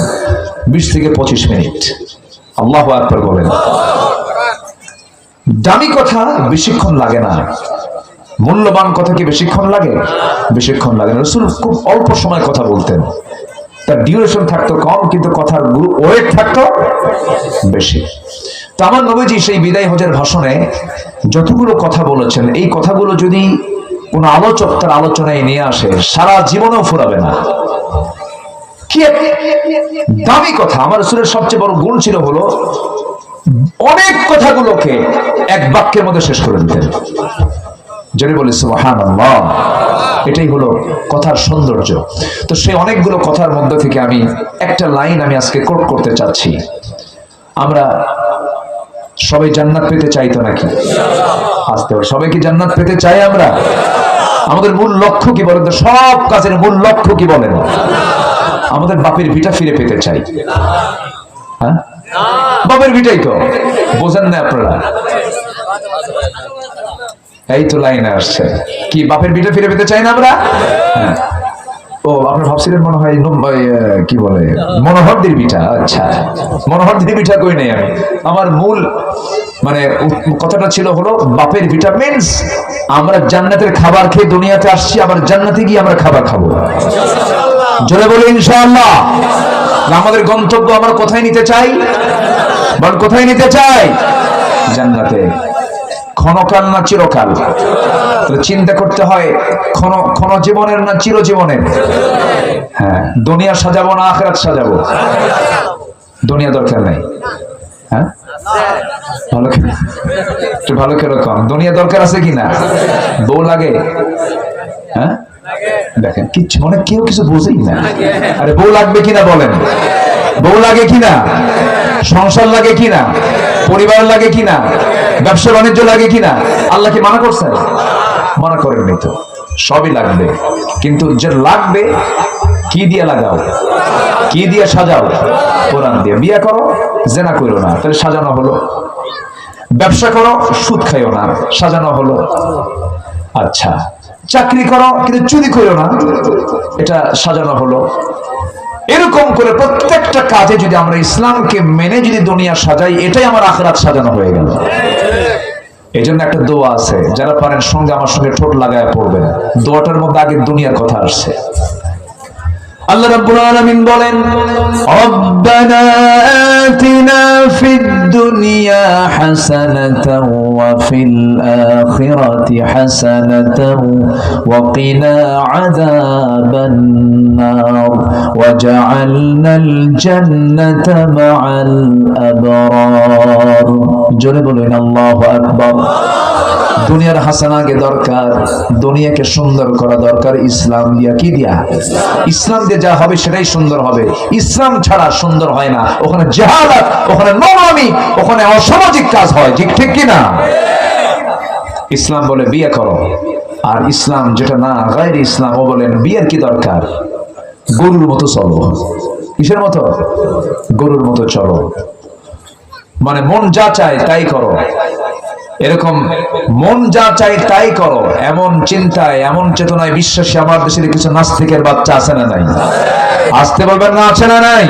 20 থেকে 25 মিনিট। আল্লাহু আকবার বলেন। দামি কথা বেশিক্ষণ লাগে না, মূল্যবান কথা কি বেশিক্ষণ লাগে? বেশিক্ষণ লাগে না। রাসূল খুব অল্প সময় কথা বলতেন, তার ডিউরেশন থাকতো কম, কিন্তু কথার ওয়েট থাকতো বেশি। তো আমার নবীজি সেই বিদায় হজের ভাষণে যতগুলো কথা বলেছেন, এই কথাগুলো যদি কোন আলোচক তার আলোচনায় নিয়ে আসে, সারা জীবনেও ফুরাবে না। কি দামি কথা! আমার রাসূলের সবচেয়ে বড় গুণ ছিল হলো অনেক কথাগুলোকে এক বাক্যের মধ্যে শেষ করে দিতেন। যদি বলি সুবহানাল্লাহ, এটাই হলো কথার সৌন্দর্য। তো সেই অনেকগুলো কথার মধ্যে থেকে আমি একটা লাইন আমি আজকে কোট করতে চাচ্ছি। আমরা সবাই জান্নাত পেতে চাই তো নাকি? আসতে হবে। সবাই কি জান্নাত পেতে চাই? আমরা আমাদের মূল লক্ষ্য কি বলেন তো? সব কাজের মূল লক্ষ্য কি বলেন? আমাদের বাপের ভিটা ফিরে পেতে চাই। হ্যাঁ, বাপের ভিটাই তো বোঝেন না আপনারা? এই তো লাইনে আসছে, কি বাপের ভিটা ফিরে পেতে চাই না আমরা? হ্যাঁ। ও, আপনার ভাবছিলেন মনে হয় কি বলে মনোহরদের পিঠা। আচ্ছা, মনোহরদের পিঠা কই নাই আমি। আমার মূল মানে কথাটা ছিল হলো বাপের ভিটামিনস, আমরা জান্নাতের খাবার খেয়ে দুনিয়াতে আসছি, আবার জান্নাতে গিয়ে আমরা খাবার খাবো। জোরে বলি ইনশাআল্লাহ। আমাদের গন্তব্য আমরা কোথায় নিতে চাই? বল, কোথায় নিতে চাই? জান্নাতে। ক্ষণকাল না চিরকাল? চিন্তা করতে হয়, ক্ষণ জীবনের না চিরজীবনের? হ্যাঁ, দুনিয়া সাজাবো না আখিরাত সাজাবো? দুনিয়া দরকার নাই। হ্যাঁ, ভালো একটু ভালো কিরকম দুনিয়া দরকার আছে কিনা? বউ লাগে? হ্যাঁ, দেখেন কিচ্ছু মানে কেউ কিছু বোঝেই না। আরে বউ লাগবে কিনা বলেন? বউ লাগে কিনা? সংসার লাগে কিনা? পরিবার লাগে কিনা? ব্যবসা বাণিজ্য লাগে কিনা? আল্লাহ কি মানা করছেন? মানা করেননি তো। সবই লাগবে, কিন্তু যে লাগবে কি দিয়ে লাগাও, কি দিয়ে সাজাও? কোরআন দিয়ে। বিয়ে করো, জেনা করো না, তাহলে সাজানো হলো। ব্যবসা করো, সুদ খাইও না, সাজানো হলো। আচ্ছা, চাকরি করো কিন্তু চুরি করো না, এটা সাজানো হলো। এরকম করে প্রত্যেকটা কাজে যদি আমরা ইসলামকে মেনে যদি দুনিয়া সাজাই, এটাই আমার আখিরাত সাজানো হয়ে গেল। এই জন্য একটা দোয়া আছে, যারা পারেন সঙ্গে আমার সঙ্গে ঠোঁট লাগায় পড়বেন। দোয়াটার মধ্যে আগে দুনিয়ার কথা আসছে। আল্লাহ রাব্বুল আলামিন বলেন, রব্বানা আতিনা ফিদ দুনিয়া হাসানাতাও ওয়া ফিল আখিরাতি হাসানাতাও ওয়া কিনা আযাবান নার ওয়াজআলনাল জান্নাতা মা'আল আবরার। জোরে বলেন আল্লাহু আকবার। দুনিয়ার হাসানা আগে দরকার, দুনিয়াকে সুন্দর করা দরকার ইসলাম দিয়া। কি দিয়া? ইসলাম দিয়ে যা হবে সেটাই সুন্দর হবে। ইসলাম ছাড়া সুন্দর হয় না। ওখানে জাহালাত, ওখানে নোংরামি, ওখানে অসামাজিক কাজ হয়। ঠিক ঠিক কিনা? ইসলাম বলে বিয়ে করো, আর ইসলাম যেটা না, গায়রে ইসলাম, ও বলেন বিয়ের কি দরকার? গরুর মতো চলো। কিসের মতো? গরুর মতো চলো, মানে মন যা চায় তাই করো। এরকম মন যা চাই তাই করো, এমন চিন্তায়, এমন চেতনায় বিশ্বাসী আমার দেশের কিছু নাস্তিকের বাচ্চা আছে না নাই? আসতে বলবেন না, আছে না নাই?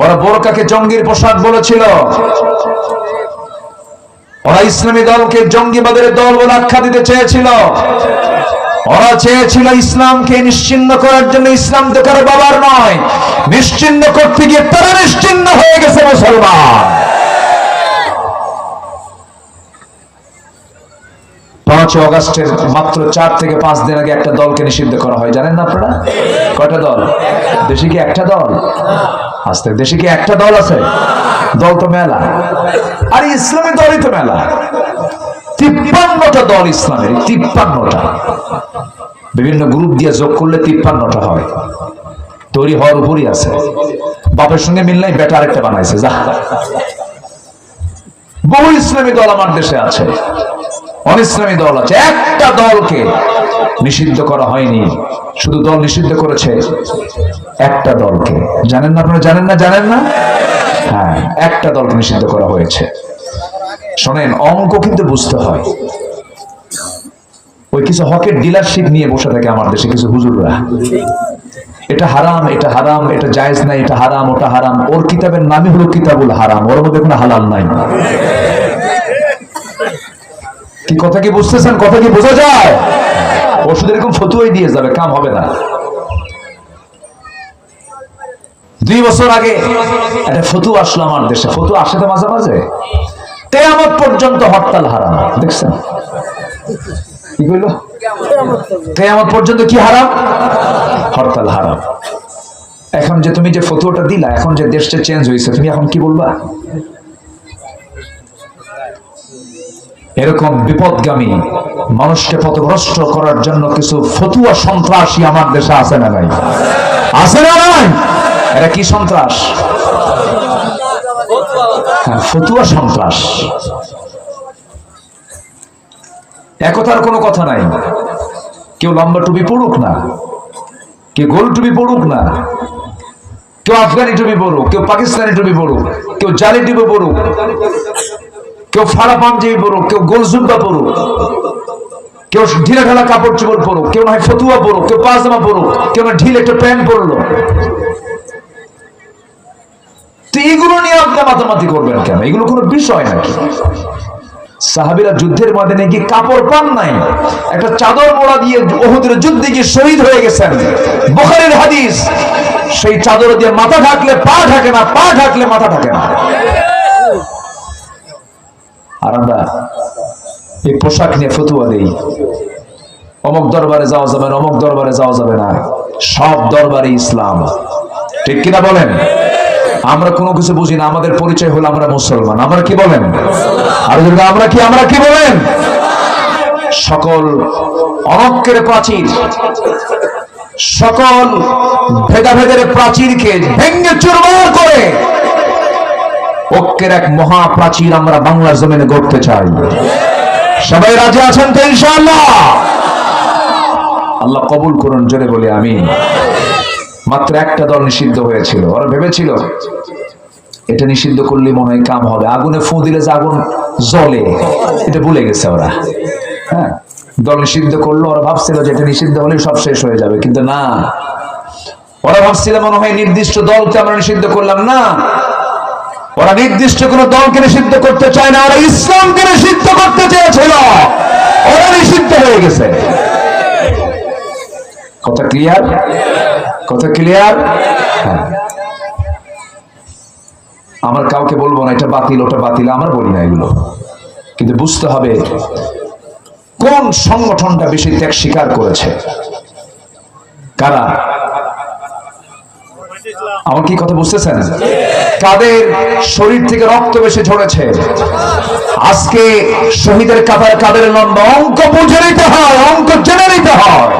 ওরা বোরকাকে জঙ্গির পোশাক বলেছিল, ওরা ইসলামী দলকে জঙ্গিবাদের দল বলে আখ্যা দিতে চেয়েছিল। ওরা চেয়েছিল ইসলামকে নিশ্চিহ্ন করার জন্য। ইসলাম তো কারো বাবার নয়, নিশ্চিহ্ন করতে গিয়ে তারা নিশ্চিহ্ন হয়ে গেছে মুসলমান। 5 অগাস্টের মাত্র 4 থেকে 5 দিন আগে একটা দলকে নিষিদ্ধ করা হয়, জানেন না আপনারা? কয়টা দল? দেশে কি একটা দল? আস্তে দেশে কি একটা দল আছে? দল তো মেলা। আর ইসলামী দলই তো মেলা। 53টা দল ইসলামের, 53টা। বিভিন্ন গ্রুপ দিয়ে যোগ করলে 53টা হয়। তৈরি হওয়ার উপরই আছে। বাপের সঙ্গে মিল নাই, বেটা আরেকটা বানাইছে। যা, বহু ইসলামী দল আমার দেশে আছে, অনিসলামী দল আছে। একটা দলকে নিষিদ্ধ করা হয়নি, শুধু দল নিষিদ্ধ করেছে একটা দলকে। জানেন না আপনারা? জানেন না? হ্যাঁ, একটা দলকে নিষিদ্ধ করা হয়েছে। শোনেন, অঙ্ক কিন্তু বুঝতে হয়। ওই কিছু হকের ডিলারশিপ নিয়ে বসে থাকে আমার দেশে কিছু হুজুররা। এটা হারাম, এটা হারাম, এটা জায়েজ নাই, এটা হারাম, ওটা হারাম। ওর কিতাবের নামই হলো কিতাবুল হারাম, ওর মধ্যে কোনো হালাল নাই। কি কথা কি বুঝতেছেন? কথা কি বোঝা যায়? ওষুধ এরকম ফতুয়াই দিয়ে যাবে, কাম হবে না। 2 বছর আগে একটা ফতুয়া আসলো আমার দেশে। ফতুয়া আসে তো মাঝে মাঝে। কিয়ামত পর্যন্ত হরতাল হারাম। দেখছেন কি কইলো? কিয়ামত পর্যন্ত কি হারাম? হরতাল হারাম। এখন যে তুমি যে ফতুয়াটা দিলা, এখন যে দেশটা চেঞ্জ হয়েছে, তুমি এখন কি বলবা? এরকম বিপদগামী মানুষকে পথভ্রষ্ট করার জন্য কিছু ফতুয়া সন্ত্রাসী আমার দেশে আছে না নাই? আছে না নাই? এরা কি সন্ত্রাস? ফতুয়া সন্ত্রাস। একতার কোনো কথা নাই। কেউ লম্বা টুপি পড়ুক না, কেউ গোল টুপি পড়ুক না, কেউ আফগানি টুপি পড়ুক, কেউ পাকিস্তানি টুপি পড়ুক, কেউ জালি টুপি পড়ুক, কেউ ফাড়া পাঞ্জাবি পড়ুক, কেউ গোল জুব্বা পড়ুক, কেউ ঢিলা ঢালা কাপড় চোপড় পড়ুক, কেউ না হয় ফতুয়া পড়ুক, কেউ পাজামা পড়ুক, কেউ না ঢিল একটা প্যান্ট পরলো। তো এগুলো নিয়ে আপনি মাতামাতি করবেন কেন? এগুলো কোনো বিষয় নাকি? সাহাবীরা যুদ্ধের ময়দানে গিয়ে কাপড় পান নাই, একটা চাদর মোড়া দিয়ে উহুদের যুদ্ধে গিয়ে শহীদ হয়ে গেছেন। বুখারীর হাদিস। সেই চাদর দিয়ে মাথা ঢাকলে পা ঢাকে না, পা ঢাকলে মাথা ঢাকে না। আর আমরা এই পোশাক নিয়ে ফতুয়া দেই, অমুক দরবারে যাওয়া যাবে না, অমুক দরবারে যাওয়া যাবে না। সব দরবারে ইসলাম, ঠিক কিনা বলেন? আমরা কোনো কিছু বুঝি না, আমাদের পরিচয় হলো আমরা মুসলমান। আমরা কি বলেন? আর আমরা কি বলেন? সকল অনক্কের প্রাচীর, সকল ভেদাভেদের প্রাচীরকে ভেঙে চুরমার করে ঐক্যের এক মহা প্রাচীর আমরা বাংলার জমিনে গড়তে চাই। সবাই রাজি আছেন তো ইনশাআল্লাহ? আল্লাহ কবুল করুন, জোরে বলি আমিন। মাত্র একটা দল নিষিদ্ধ হয়েছিল। ওরা ভেবেছিল এটা নিষিদ্ধ করলে মনে হয় কাম হবে, আগুনে ফু দিলে যে আগুন জ্বলে, এটা ভুলে গেছে ওরা। হ্যাঁ, দল নিষিদ্ধ করলো। ওরা ভাবছিল যে এটা নিষিদ্ধ হলে সব শেষ হয়ে যাবে, কিন্তু না। ওরা ভাবছিল মনে হয় নির্দিষ্ট দলকে আমরা নিষিদ্ধ করলাম, না। ওরা নির্দিষ্ট কোন দলকে নিষিদ্ধ করতে চায় না, ওরা ইসলামকে নিষিদ্ধ করতে চেয়েছিল। ওরা নিষিদ্ধ হয়ে গেছে। কথা ক্লিয়ার? কথা ক্লিয়ার? হ্যাঁ। আমার কাউকে বলবো না এটা বাতিল, ওটা বাতিল, আমরা বলি না এগুলো। কিন্তু বুঝতে হবে কোন সংগঠনটা বেশি ত্যাগ স্বীকার করেছে, কারা। আমার কি কথা বুঝতেছেন? কাদের শরীর থেকে রক্ত বেশি ঝরেছে। আজকে শহীদের কাতার কাদের লম্বা, অঙ্ক বুঝে নিতে হয়, অঙ্ক জেনে নিতে হয়।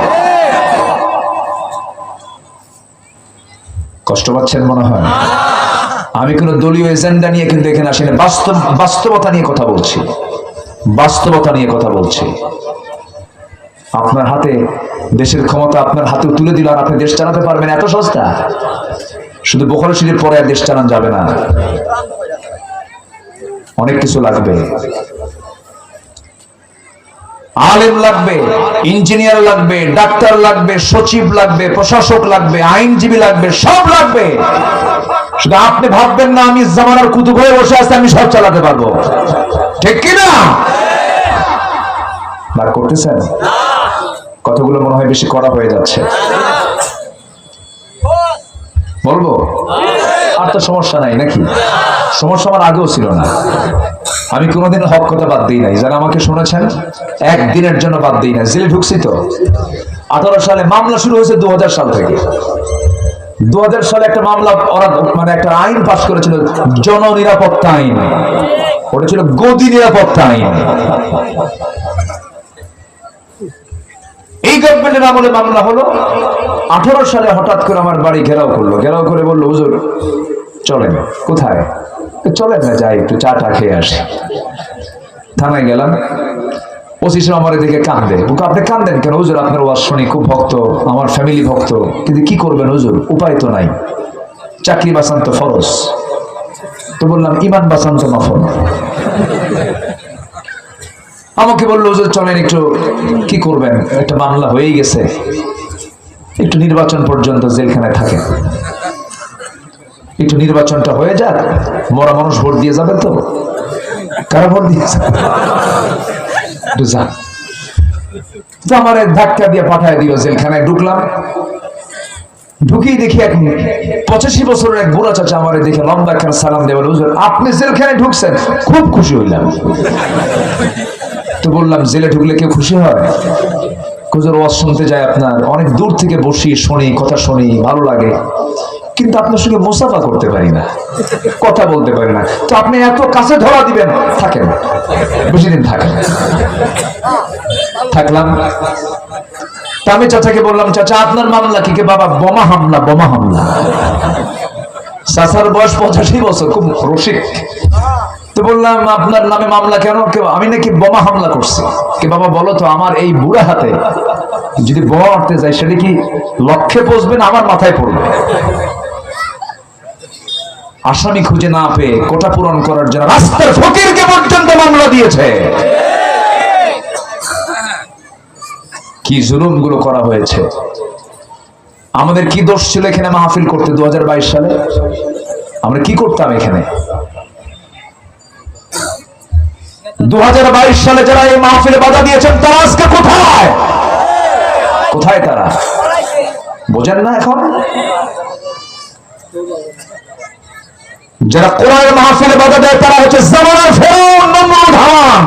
কষ্ট পাচ্ছেন মনে হয়? আমি কোন দলীয় এজেন্ডা নিয়ে কিন্তু এখানে আসিনি, বাস্তবতা নিয়ে কথা বলছি। বাস্তবতা নিয়ে কথা বলছি। আপনার হাতে দেশের ক্ষমতা আপনার হাতে তুলে দিল, আর আপনি দেশ চালাতে পারবেন এত সস্তা? শুধু বুখারী শরীফ পরে আর দেশ চালানো যাবে না, অনেক কিছু লাগবে। আলেম লাগবে, ইঞ্জিনিয়ার লাগবে, ডাক্তার লাগবে, সচিব লাগবে, প্রশাসক লাগবে, আইনজীবী লাগবে, সব লাগবে। শুধু আপনি ভাববেন না আমি জামানার কুতুব হয়ে বসে আছি, আমি সব চালাতে পারবো, ঠিক কিনা? না করতেছেন? কতগুলো মনে হয় বেশি কড়া হয়ে যাচ্ছে, বলবো? আর তো সমস্যা নাই নাকি? সমস্যা আমার আগেও ছিল না, আমি কোনোদিন হক কথা বাদ দিই নাই। যারা আমাকে শুনেছেন, একদিনের জন্য বাদ দিই না। জেলে ঢুকছি তো 18 সালে, মামলা শুরু হয়েছে 2000 সাল থেকে। 2000 সালে একটা মামলা, ওরা মানে একটা আইন পাশ করেছিল, জননিরাপত্তা আইন। ওটা ছিল গদি নিরাপত্তা আইন। এই গভর্নমেন্টের আমলে মামলা হলো। 18 সালে হঠাৎ করে আমার বাড়ি ঘেরাও করলো, ঘেরাও করে বললো, হুজুর চলেন। কোথায়? চলেন না, যাই একটু চা টা খেয়ে আসি। থানায় গেলাম, ওসি সাহেব আমার দিকে কাঁদে। আপনি কাঁদেন কেন? হুজুর আপনার ওয়াজ শুনি, খুব ভক্ত, আমার ফ্যামিলি ভক্ত, কিন্তু কি করবেন হুজুর, উপায় তো নাই, চাকরি বাঁচান তো ফরজ। তো বললাম ইমান বাঁচান তো নফল। আমাকে বললো হুজুর চলেন একটু, কি করবেন, একটা মামলা হয়েই গেছে, একটু নির্বাচন পর্যন্ত জেলখানায় থাকেন, একটু নির্বাচনটা হয়ে যাক, মরা মানুষ ভোট দিয়ে যাবে তো, কারা ভোট দিয়েছে, একটু যান। তো আমার ধাক্কা দিয়ে পাঠায় দিল জেলখানায়। ঢুকলাম, ঢুকিয়ে দেখি এক 85 বছরের এক বুড়া চাচা আমার দেখে লম্বা একটা সালাম দেওয়া, হুজুর আপনি জেলখানায় ঢুকছেন? খুব খুশি হইলাম। তো বললাম জেলে ঢুকলে কেউ খুশি হয়? হুজুর ওয়াজ শুনতে যায় আপনার, অনেক দূর থেকে বসি, শুনি, কথা শুনি, ভালো লাগে, কিন্তু আপনার সঙ্গে মুসাফা করতে পারি না, কথা বলতে পারি না। তো আপনি এত কাছে ধরা দিবেন, থাকেন, বেশি দিন থাকেন। থাকলাম। তা আমি চাচাকে বললাম, চাচা আপনার মামলা কি? বাবা বোমা হামলা, বোমা হামলা। চাচার বয়স 85 বছর, খুব রসিক। তো বললাম আপনার নামে মামলা কেন? আমি নাকি বোমা হামলা করছি। কে বাবা বলো তো, আমার এই বুড়া হাতে যদি বোমা মারতে যাই, সেটা কি লক্ষ্যে পৌঁছবে না আমার মাথায় পড়বে? আসামি খুঁজে না পেয়ে কোটা পূরণ করার জন্য রাস্তার ফকিরকে পর্যন্ত মামলা দিয়েছে। কি জুলুম গুলো করা হয়েছে। আমাদের কি দোষ ছিল এখানে মাহফিল করতে? 2022 সালে আমরা কি করতাম এখানে? 2022 সালে যারা এই মাহফিলে বাধা দিয়েছেন, তারা আজকে কোথায়? কোথায় তারা? বোঝেন না এখন? যারা কোরআনের মাহফিলে বাধা দেয়, তারা হচ্ছে জামানার ফেরাউন, নমরুদ, হামান।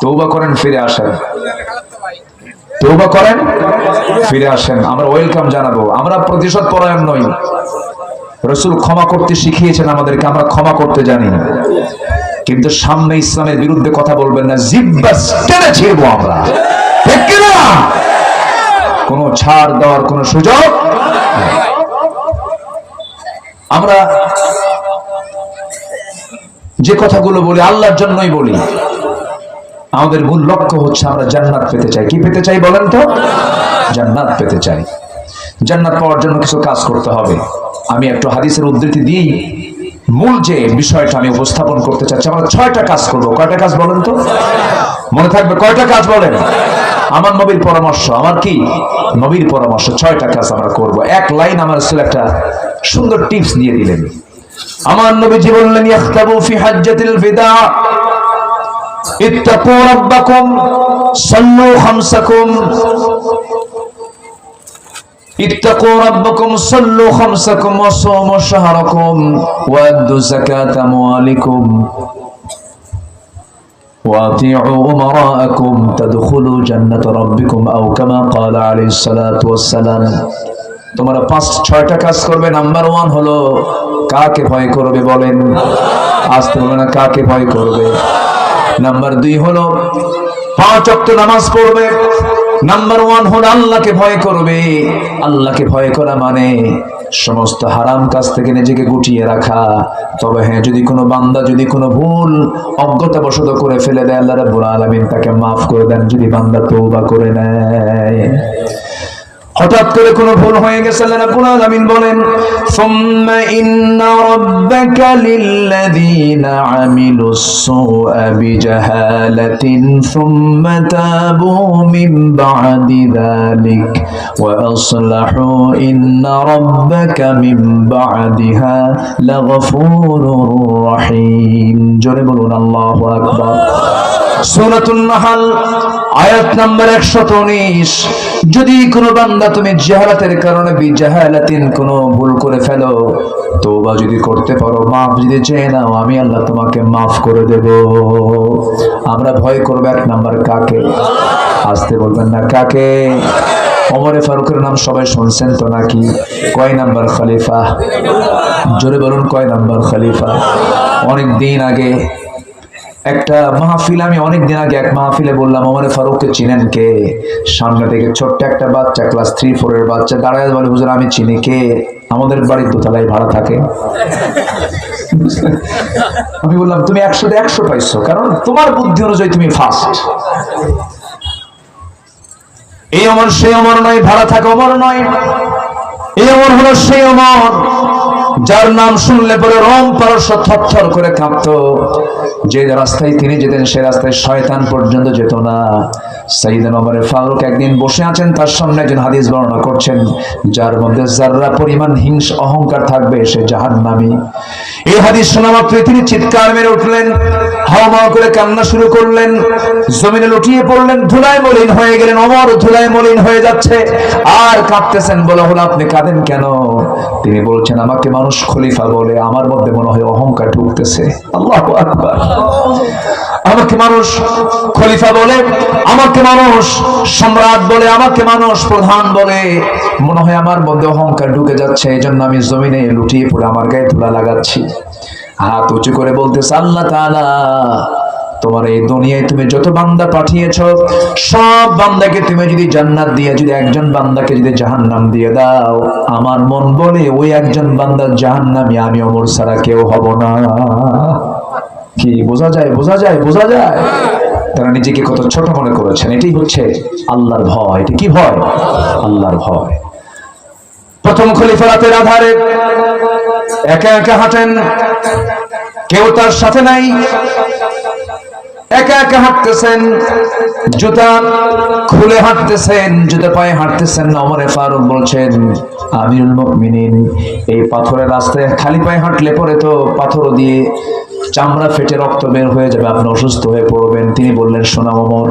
তওবা করেন, ফিরে আসেন। তওবা করেন, ফিরে আসেন। আমরা ওয়েলকাম জানাবো। আমরা প্রতিশোধ পরায়ণ নই। রাসূল ক্ষমা করতে শিখিয়েছেন আমাদেরকে, আমরা ক্ষমা করতে জানি, কিন্তু সামনে ইসলামের বিরুদ্ধে কথা বলবেন না, জিহ্বা টেনে ছিড়বো আমরা, ঠিক কি না? কোনো ছাড় দেওয়ার কোনো সুযোগ নেই। আমরা যে কথাগুলো বলি আল্লাহর জন্যই বলি। আমাদের মূল লক্ষ্য হচ্ছে আমরা জান্নাত পেতে চাই। কি পেতে চাই বলেন তো? জান্নাত পেতে চাই। জান্নাত পাওয়ার জন্য কিছু কাজ করতে হবে। আমি একটু হাদিসের উদ্ধৃতি দিই, মূল যে বিষয়টা আমি উপস্থাপন করতে চাচ্ছি। আমরা 6টা কাজ করব। কয়টা কাজ বলেন তো? মনে থাকবে, কয়টা কাজ বলেন? আমার নবীর পরামর্শ। আমার কি? নবীর পরামর্শ। 6টা কাজ আমরা করব। এক লাইন আমার রাসূল একটা সুন্দর টিপস দিয়ে দিলেন। আমার নবীজি বললেন, ইয়াখতাবু ফি হাজ্জাতিল বিদা ইত্তাকু রাব্বাকুম সাল্লু খামসাকুম ইত্তাকু রাব্বাকুম সাল্লু খামসাকুম ওয়া সুমু শাহরাকুম ওয়া আদ্দু যাকাতা আমওয়ালিকুম ওয়া আতিউ উমারাআকুম তাদখুলু জান্নাতা রাব্বিকুম আও কামা ক্বালা আলাইহিস সালাতু ওয়াস সালাম। তোমরা 6টা কাজ করবে। নাম্বার 1 হলো কাকে ভয় করবে বলেন? আসতে বলে না, কাকে ভয় করবে। নাম্বার 2 হলো 5 ওয়াক্ত নামাজ পড়বে। নাম্বার 1 হলো আল্লাহকে ভয় করবে। আল্লাহকে ভয় করা মানে সমস্ত হারাম কাজ থেকে নিজেকে গুটিয়ে রাখা। তবে হ্যাঁ, যদি কোনো বান্দা যদি কোনো ভুল অজ্ঞতাবশত করে ফেলে দেয়, আল্লাহ রাব্বুল আলামিন তাকে মাফ করে দেন যদি বান্দা তওবা করে নেয়। হঠাৎ করে কোনো ভুল হয়ে গেছে, আল্লাহ রাব্বুল আলামিন বলেন, সুম্মা ইন্না রাব্বাকা লিল্লাযীনা আমিলুস সুআ বিজাহালাতিন সুম্মা তাবু মিন বা'দি যালিক ওয়া আসলাহু ইন্না রাব্বাকা মিন বা'দিহা লাগফুরুর রহিম। জোরে বলুন আল্লাহু আকবার। সূরাতুন নাহল আয়াত নাম্বার 119, যদি কোনো বান্দা তুমি জাহালাতের কারণে বিজাহালাতিন কোনো ভুল করে ফেলো, তওবা যদি করতে পারো, মাফ যদি চেয়ে নাও, আমি আল্লাহ তোমাকে মাফ করে দেব। আমরা ভয় করব এক নাম্বার কাকে? আসতে বলবেন না, কাকে? ওমরে ফারুকের নাম সবাই শুনছেন তো নাকি? কয় নাম্বার খলিফা? জোরে বলুন, কয় নাম্বার খলিফা? অনেক দিন আগে একটা মাহফিল, আমি অনেক দিন আগে এক মাহফিলে বললাম, ওমরে ফারুককে চিনেন কে? সামনে থেকে ছোট্ট একটা বাচ্চা, ক্লাস 3-4 এর বাচ্চা দাঁড়ায় বলে, হুজুর আমি চিনি। কে? আমাদের বাড়ির দোতলায় ভাড়া থাকে। আমি বললাম, তুমি 100-তে 100 পাইছো, কারণ তোমার বুদ্ধি অনুযায়ী তুমি ফার্স্ট। এই ওমর সেই ওমর নয়, ভাড়া থাকে ওমর নয়। এই ওমর হলো সেই ওমর যার নাম শুনলে পরে রোম পারস্য থরথর করে কাঁপতো। যে রাস্তায় তিনি যেতেন সে রাস্তায় শয়তান পর্যন্ত যেত না। সাইয়েদনা ওমর ফারুক একদিন বসে আছেন, তার সামনে একজন হাদিস বর্ণনা করছেন, যার মধ্যে যাররা পরিমাণ হিংসা অহংকার থাকবে সে জাহান্নামী। এই হাদিস শোনা মাত্র তিনি চিৎকার মেরে উঠলেন, হাওমাও করে কান্না শুরু করলেন, জমিনে লুটিয়ে পড়লেন, ধুলায় মলিন হয়ে গেলেন। ওমর ধুলায় মলিন হয়ে যাচ্ছে আর কাঁদতেছেন। বলা হলো, আপনি কাঁদেন কেন? তিনি বলছেন, আমাকে মানুষ খলিফা বলে, আমার মধ্যে মনে হয় অহংকার ঢুকতেছে। আল্লাহু আকবার। আমাকে মানুষ খলিফা বলে, আমাকে মানুষ সম্রাট বলে, আমাকে মানুষ প্রধান বলে, মনে হয় আমার মধ্যে অহংকার ঢুকে যাচ্ছে। এই জন্য আমি জমিনে লুটিয়ে পড়ে আমার গায়ে ধুলা লাগাচ্ছি। হাত উঁচু করে বলতেছে, আল্লাহ তাআলা, তোমার এই দুনিয়ায় তুমি যত বান্দা পাঠিয়েছো, সব বান্দাকে তুমি যদি জান্নাত দিয়ে যদি একজন বান্দাকে যদি জাহান্নাম দিয়ে দাও, আমার মন বলে ওই একজন বান্দা জাহান্নামী আমি ওমর ছাড়া কেউ হব না। কি বোঝা যায়? বোঝা যায়? বোঝা যায়? তারা নিজেকে কত ছোট মনে করেছেন। এটাই হচ্ছে আল্লাহর ভয়। এটা কি ভয়? আল্লাহর ভয়। প্রথম খলিফা রাতের আধারে একা একা হাঁটেন, কেউ তার সাথে নাই, একা একা হাঁটতেছেন, জুতা খুলে হাঁটতেছেন, জুতা পায়ে হাঁটতেছেন। ওমর ফারুক বলছেন, আমিরুল মুমিনিন, এই পাথরের রাস্তায় খালি পায়ে হাঁটলে পরে তো পাথর দিয়ে চামড়া ফেটে রক্ত বের হয়ে যাবে, আপনি অসুস্থ হয়ে পড়বেন। তিনি বললেন, শোনা ওমর,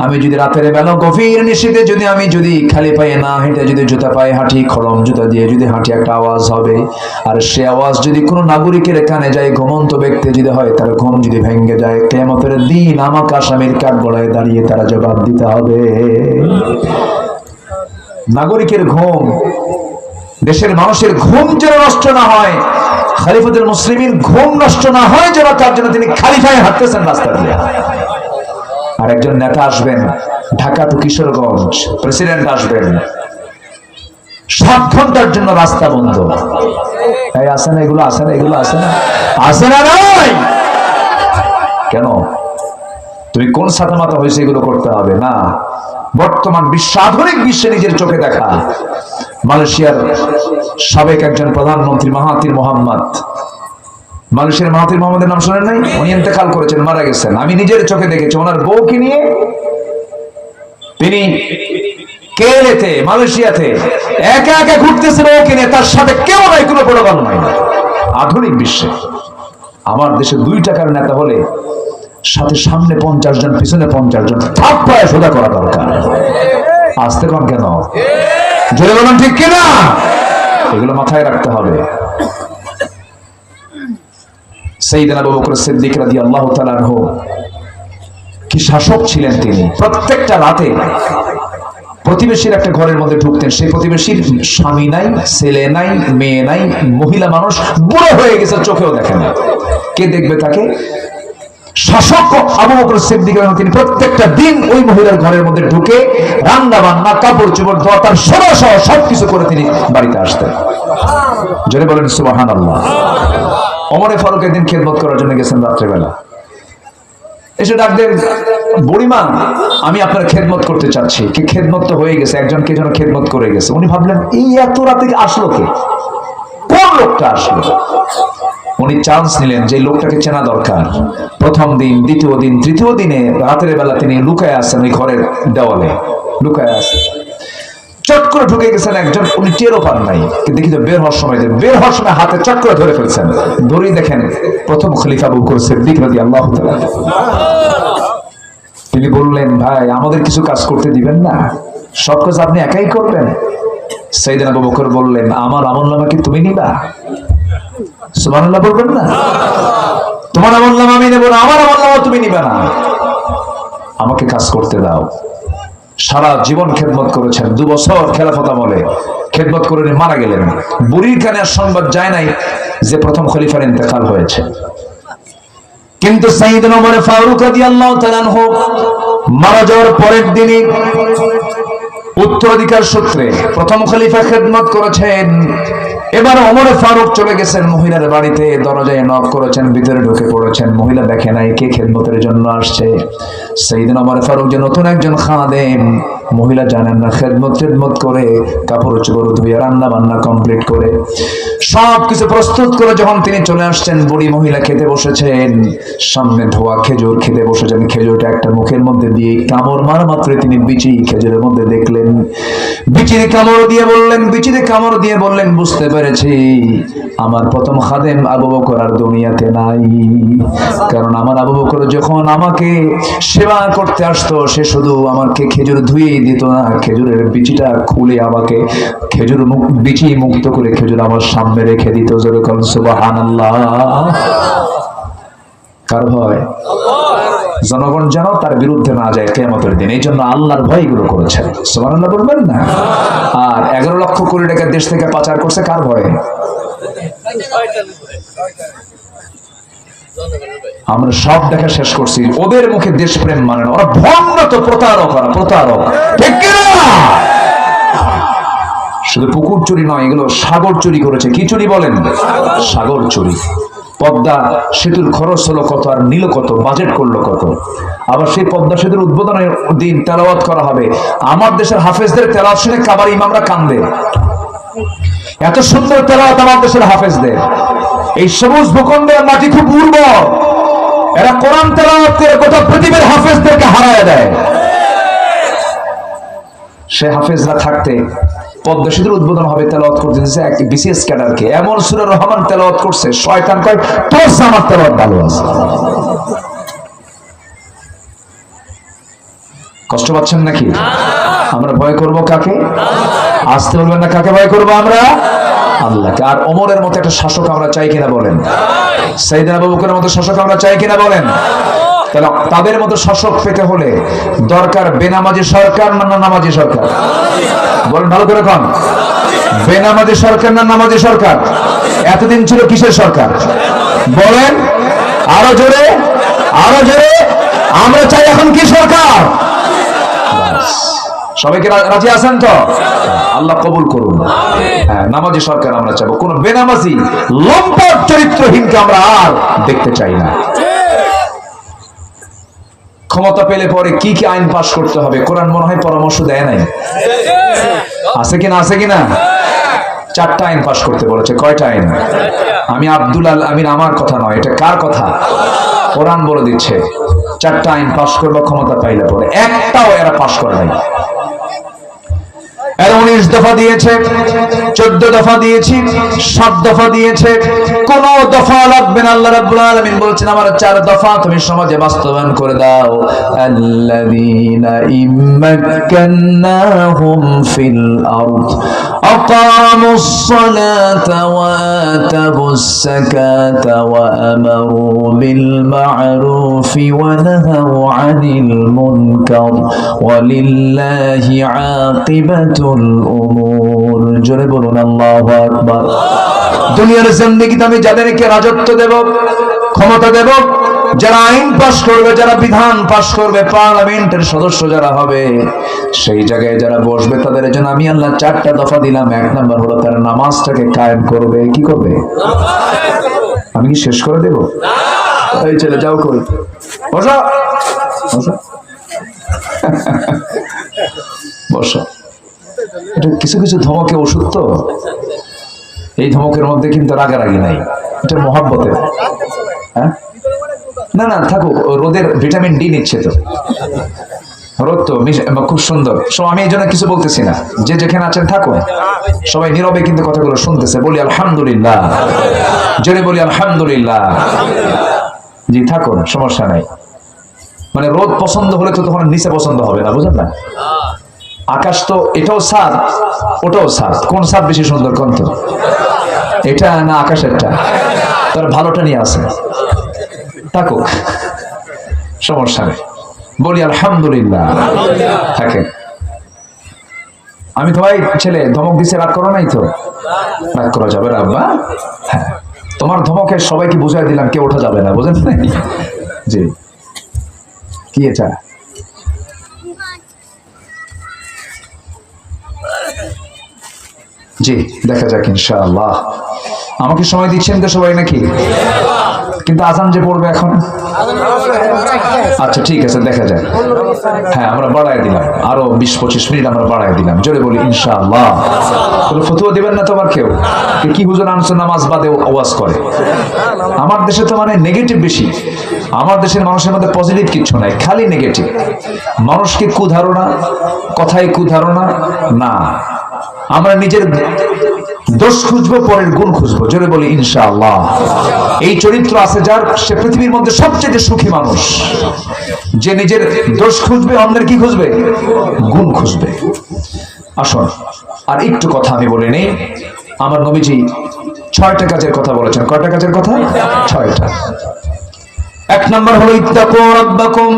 আমি যদি রাতের বেলা গভীর নিশীথে আমি যদি খালি পায়ে না হেঁটে যদি জুতা পায়ে হাঁটি, খড়ম জুতা দিয়ে যদি হাঁটি, একটা আওয়াজ হবে, আর সে আওয়াজ যদি কোনো নাগরিকের কানে যায়, ঘুমন্ত ব্যক্তি যদি হয়, তার ঘুম যদি ভেঙে যায়, কিয়ামতের দিন আমাকে আসামির কাঠগড়ায় দাঁড়িয়ে তারা জবাব দিতে হবে। নাগরিকের ঘুম, দেশের মানুষের ঘুম যেন নষ্ট না হয়, খলিফাতুল মুসলিমিন ঘুম নষ্ট না হয় যেন, তার জন্য তিনি খালি পায়ে হাঁটতেছেন রাস্তা দিয়ে। আর একজন নেতা আসবেন, ঢাকা টু কিশোরগঞ্জ প্রেসিডেন্ট আসবেন, 7 ঘন্টার জন্য রাস্তা বন্ধ। এই আসে না এগুলো? আসে না এগুলো? আসে না? আসে না? নয় কেন? তুমি কোন সাথে মাথা হয়েছে এগুলো করতে হবে না? বর্তমান বিশ্ব, আধুনিক বিশ্বে নিজের চোখে দেখা, মালয়েশিয়ার সাবেক একজন প্রধানমন্ত্রী মাহাথির মোহাম্মদ, মালয়েশিয়ার মাহাথির মোহাম্মদের নাম শোনেন নাই? উনি ইন্তেকাল করেছেন, মারা গেছেন। আমি নিজের চোখে দেখেছি, ওনার বউকে নিয়ে তিনি কেলেতে মালয়েশিয়াতে একা একা ঘুরতেছেন, বউকে নিয়ে, তার সাথে কেউ নাই, কোনো প্রোটোকল নাই। আধুনিক বিশ্বে আমার দেশে 2 টাকার নেতা হলে সাথে সামনে 50 জন, পিছনে 50 জন, থাপ পায়ে সোজা করা দরকার। আসতে কম কেন? জোরে বলুন, ঠিক কিনা? এগুলো মাথায় রাখতে হবে। সাইয়েদনা আবু বকর সিদ্দিক রাদিয়াল্লাহু তাআলা আনহু কি শাসক ছিলেন তিনি। প্রত্যেকটা রাতে প্রতিবেশীর একটা ঘরের মধ্যে ঢুকতেন, সেই প্রতিবেশীর স্বামী নাই, ছেলে নাই, মেয়ে নাই, মহিলা মানুষ, বুড়ো হয়ে গেছে, চোখেও দেখে না, কে দেখবে তাকে? শাসক আবু বকর সিদ্দিক তিনি প্রত্যেকটা দিন ওই মহিলার ঘরের মধ্যে ঢুকে রান্না বান্না, কাপড় চোপড় ধোয়া, তার সহ সবকিছু করে তিনি বাড়িতে আসতেন। জোরে বলেন সুবহানাল্লাহ। ওমর ফারুক একদিন খেদমত করার জন্য গেছেন রাত্রেবেলা, এসে ডাক দেন, বুড়িমা আমি আপনার খেদমত করতে চাচ্ছি। কি খেদমত তো হয়ে গেছে, একজন কে যেন খেদমত করে গেছে। উনি ভাবলেন, এই এত রাতে আসলো কে, কোন লোকটা আসলো? উনি চান্স নিলেন যে লোকটাকে চেনা দরকার। প্রথম দিন, দ্বিতীয় দিন, তৃতীয় দিনে রাতের বেলা তিনি লুকায় আছেন, ওই ঘরের দেওয়ালে লুকায় আছেন। চট করে ঢুকে গেছেন একজন, উনি টেরও পান নাই, দেখি তো বের হওয়ার সময় হাতে চট করে ধরে ফেলছেন। ধরেই দেখেন প্রথম খলিফা আবু বকর সিদ্দিক রাদিয়াল্লাহু তাআলা। তিনি বললেন, ভাই আমাদের কিছু কাজ করতে দিবেন না, সব কাজ আপনি একাই করবেন। সাইয়েদনা আবু বকর বললেন, আমার আমলনামা কি তুমি নিবা? সুবহানাল্লাহ বলবেন না? তোমার আমলনামা আমি নেব না, আমার আমলনামা তুমি নিবে না, আমাকে কাজ করতে দাও। সারা জীবন খেদমত করেছেন, 2 বছর খেলাফত আমলে খেদমত করে মারা গেলেন। বুড়ির কানে আর সংবাদ যায় নাই যে প্রথম খলিফার ইন্তেকাল হয়েছে। কিন্তু সাইয়েদনা ওমর ফারুক রাদিয়াল্লাহু তাআলা আনহু মারা যাওয়ার পরের দিনই উত্তরাধিকার সূত্রে প্রথম খলিফা খেদমত করেছেন। এবার ওমর ফারুক চলে গেছেন মহিলার বাড়িতে, দরজায় নক করেছেন, ভিতরে ঢুকে পড়েছেন। মহিলা দেখে নাই কে খেদমতের জন্য আসছে। সাইয়েদনা ওমর ফারুক যে নতুন একজন খাদেম, মহিলা জানেন না, খেদমত করে কাপড় চোপড় ধুয়ে রান্না বান্না কমপ্লিট করে সবকিছু প্রস্তুত করে যখন তিনি চলে আসছেন, বুড়ি মহিলা খেতে বসেছেন, সামনে ধোয়া খেজুর খেতে বসেছেন। খেজুরটা একটা মুখের মধ্যে দিয়ে কামড় মারা মাত্রই তিনি বিচি খেজুরের মধ্যে দেখলেন। বিচিরে কামড় দিয়ে বললেন, বুঝতে পেরেছি আমার প্রথম খাদেম আবু বকর আর দুনিয়াতে নাই। কারণ আমার আবু বকর যখন আমাকে সেবা করতে আসতো, সে শুধু আমাকে খেজুর ধুয়েই দিত না, খেজুরের বিচিটা খুলে আমাকে খেজুর বিচি মুক্ত করে খেজুর আমার সামনে রেখে দিত। যেরকম সুবহানাল্লাহ। কার ভয়? জনগণ যেন তার বিরুদ্ধে না যায় কিয়ামতের দিন, এই জন্য আল্লাহর ভয় এগুলো করেছেন। সুবহানাল্লাহ বলবেন না? আর 11 লক্ষ কোটি টাকা দেশ থেকে পাচার করছে কার ভয়ে? আমরা সব দেখা শেষ করছি, ওদের মুখে দেশপ্রেম মানে না, ওরা ভণ্ড তো, প্রতারক, ঠিক কিনা? শুধু পুকুর চুরি নয়, এগুলো সাগর চুরি করেছে। কি চুরি বলেন? সাগর চুরি। পদ্মা সেতুর খরচ হলো কত, আর নিল কত, বাজেট করলো কত। আবার সেই পদ্মা সেতুর উদ্বোধনের দিন তেলাওয়াত করা হবে, আমার দেশের হাফেজদের তেলাওয়াত শুনে কাবার ইমামরা কান্দে। এত সুন্দর তেলাওয়াত আমার দেশের হাফেজদের। এই সবুজ ভূখণ্ডের মাটি খুব উর্বর, এরা কোরআন তেলাওয়াত করে গোটা পৃথিবীর হাফেজদেরকে হারায় দেয়। সে হাফেজরা থাকতে পদ্মা সেতুর উদ্বোধন হবে, তেলাওয়াত করতে দিয়েছে এক বিসিএস ক্যাডারকে। এমন সূরা রহমান তেলাওয়াত করছে, শয়তান কয় তোর আমার তেলাওয়াত ভালো আছে। কষ্ট পাচ্ছেন নাকি? আমরা ভয় করব কাকে? আসতে বলবেন না, কাকে ভয় করবো আমরা? আল্লাহকে। আর ওমরের মতো একটা শাসক আমরা চাই কিনা বলেন? সাইয়েদনা আবু বকরের মতো শাসক আমরা চাই কিনা বলেন? তাহলে তাদের মতো শাসক পেতে হলে দরকার বেনামাজি সরকার না নামাজি সরকার? বলেন ভালো করে কোন? বেনামাজি সরকার না নামাজি সরকার? এতদিন ছিল কিসের সরকার? বলেন আরো জোরে, আরো জোরে। আমরা চাই এখন কি সরকার? সবাইকে রাজি আছেন তো? আল্লাহ কবুল করুন। হ্যাঁ, নামাজি সরকার আমরা চাবো, কোন বেনামাজি লম্পট চরিত্রহীনকে আমরা আর দেখতে চাই না। ক্ষমতা পেলে পরে কি কি আইন পাশ করতে হবে কোরআন মনে হয় পরামর্শ দেয় নাই? আছে কিনা? আছে কিনা? 4টা আইন পাশ করতে বলেছে। কয়টা আইন? আমি আব্দুল আল আমিন, আমার কথা নয়, এটা কার কথা? কোরআন বলে দিচ্ছে 4টা আইন পাশ করবে ক্ষমতা পাইলে পরে। একটাও এরা পাশ করে নাই। এরা 19 দফা দিয়েছে, 14 দফা দিয়েছি, 7 দফা দিয়েছে, কোন দফা লাগবে না। আল্লাহ রাব্বুল আলামিন বলছেন আমার 4 দফা তুমি সমাজে বাস্তবায়ন করে দাও। আল্লাযীনা ইম্মাক্কান্নাহুম ফিল আরদ আকামুস সালাতা ওয়া আতাবুস যাকাতা ওয়া আমারু বিল মা'রুফি ওয়া নাহাউ আনিল মুনকার ওয়া লিল্লাহি আকিবাতুল উমুর। জোরে বলুন আল্লাহু আকবার। দুনিয়ার জিন্দেগিতে আমি যাদেরকে রাজত্ব দেব, ক্ষমতা দেব, যারা আইন পাশ করবে, যারা বিধান পাশ করবে, পার্লামেন্টের সদস্য যারা হবে, সেই জায়গায় যারা বসবে, তাদের জন্য আমি আল্লাহ 4টা দফা দিলাম। 1 নাম্বার হলো তারা নামাজটাকে কায়েম করবে। কি করবে? আমি কি শেষ করে দেব? এই ছেলে যাও কই বসো, বসো, বসো। এটা কিছু কিছু ধমকে ওষুধ তো, এই ধমকের মধ্যে কিন্তু রাগারাগি নাই, এটা মহব্বতের। হ্যাঁ, না না থাকুক, রোদের ভিটামিন ডি নিচ্ছে তো, রোদ তো খুব সুন্দর। আমি এই জন্য কিছু বলতেছি না, যে যেখানে আছেন থাকুন, সবাই নীরবে কিন্তু কথাগুলো শুনতেছে। বলি আলহামদুলিল্লাহ, জোরে বলি আলহামদুলিল্লাহ। জি থাকুন, সমস্যা নাই। মানে রোদ পছন্দ হলে তো তখন নিচে পছন্দ হবে না, বুঝলেন না? আকাশ তো এটাও ছাদ ওটাও ছাদ, কোন ছাদ বেশি সুন্দর কোন তো? এটা না আকাশেরটা? তার ভালোটা নিয়ে আসে থাকুক, সমস্যা নেই, বলি আলহামদুলিল্লাহ। থাকেন। আমি তো ভাই ছেলে ধমক দিছে, রাগ করো নাই তো? রাগ করা যাবে না আব্বা? হ্যাঁ, তোমার ধমকে সবাইকে বুঝাই দিলাম কেউ ওঠা যাবে না, বুঝেন নাই? জি, কি এটা? জি, দেখা যাক ইনশাআল্লাহ। আমাকে সময় দিচ্ছেন তো সবাই নাকি? কিন্তু আজান যে পড়বে এখন। আচ্ছা ঠিক আছে, দেখা যায়। হ্যাঁ, আমরা বাড়াই দিলাম, আরো 20-25 মিনিট আমরা বাড়াই দিলাম। জোরে বলি ইনশাআল্লাহ। কোনো ফতোয়া দিবেন না তোমার কেউ? কি হুজুর আনছো নামাজ বাদে ওয়াজ করে? আমার দেশে তো মানে নেগেটিভ বেশি। আমার দেশের মানুষের মধ্যে পজিটিভ কিছু নাই, খালি নেগেটিভ। মানুষকে কুধারণা, কথায় কুধারণা না, আমরা নিজের দোষ খুঁজবো, পরের গুণ খুঁজবো। জোরে বলি ইনশাআল্লাহ। এই চরিত্র আছে যার, সে পৃথিবীর মধ্যে সবচেয়ে সুখী মানুষ। যে নিজের দোষ খুঁজবে, অন্যের কি খুঁজবে? গুণ খুঁজবে। আসুন আর একটু কথা আমি বলে নেই। আমার নবীজি 6টা কাজের কথা বলেছেন। কয়টা কাজের কথা? 6টা। 1 নম্বর হলো ইত্তাকু রাব্বাকুম,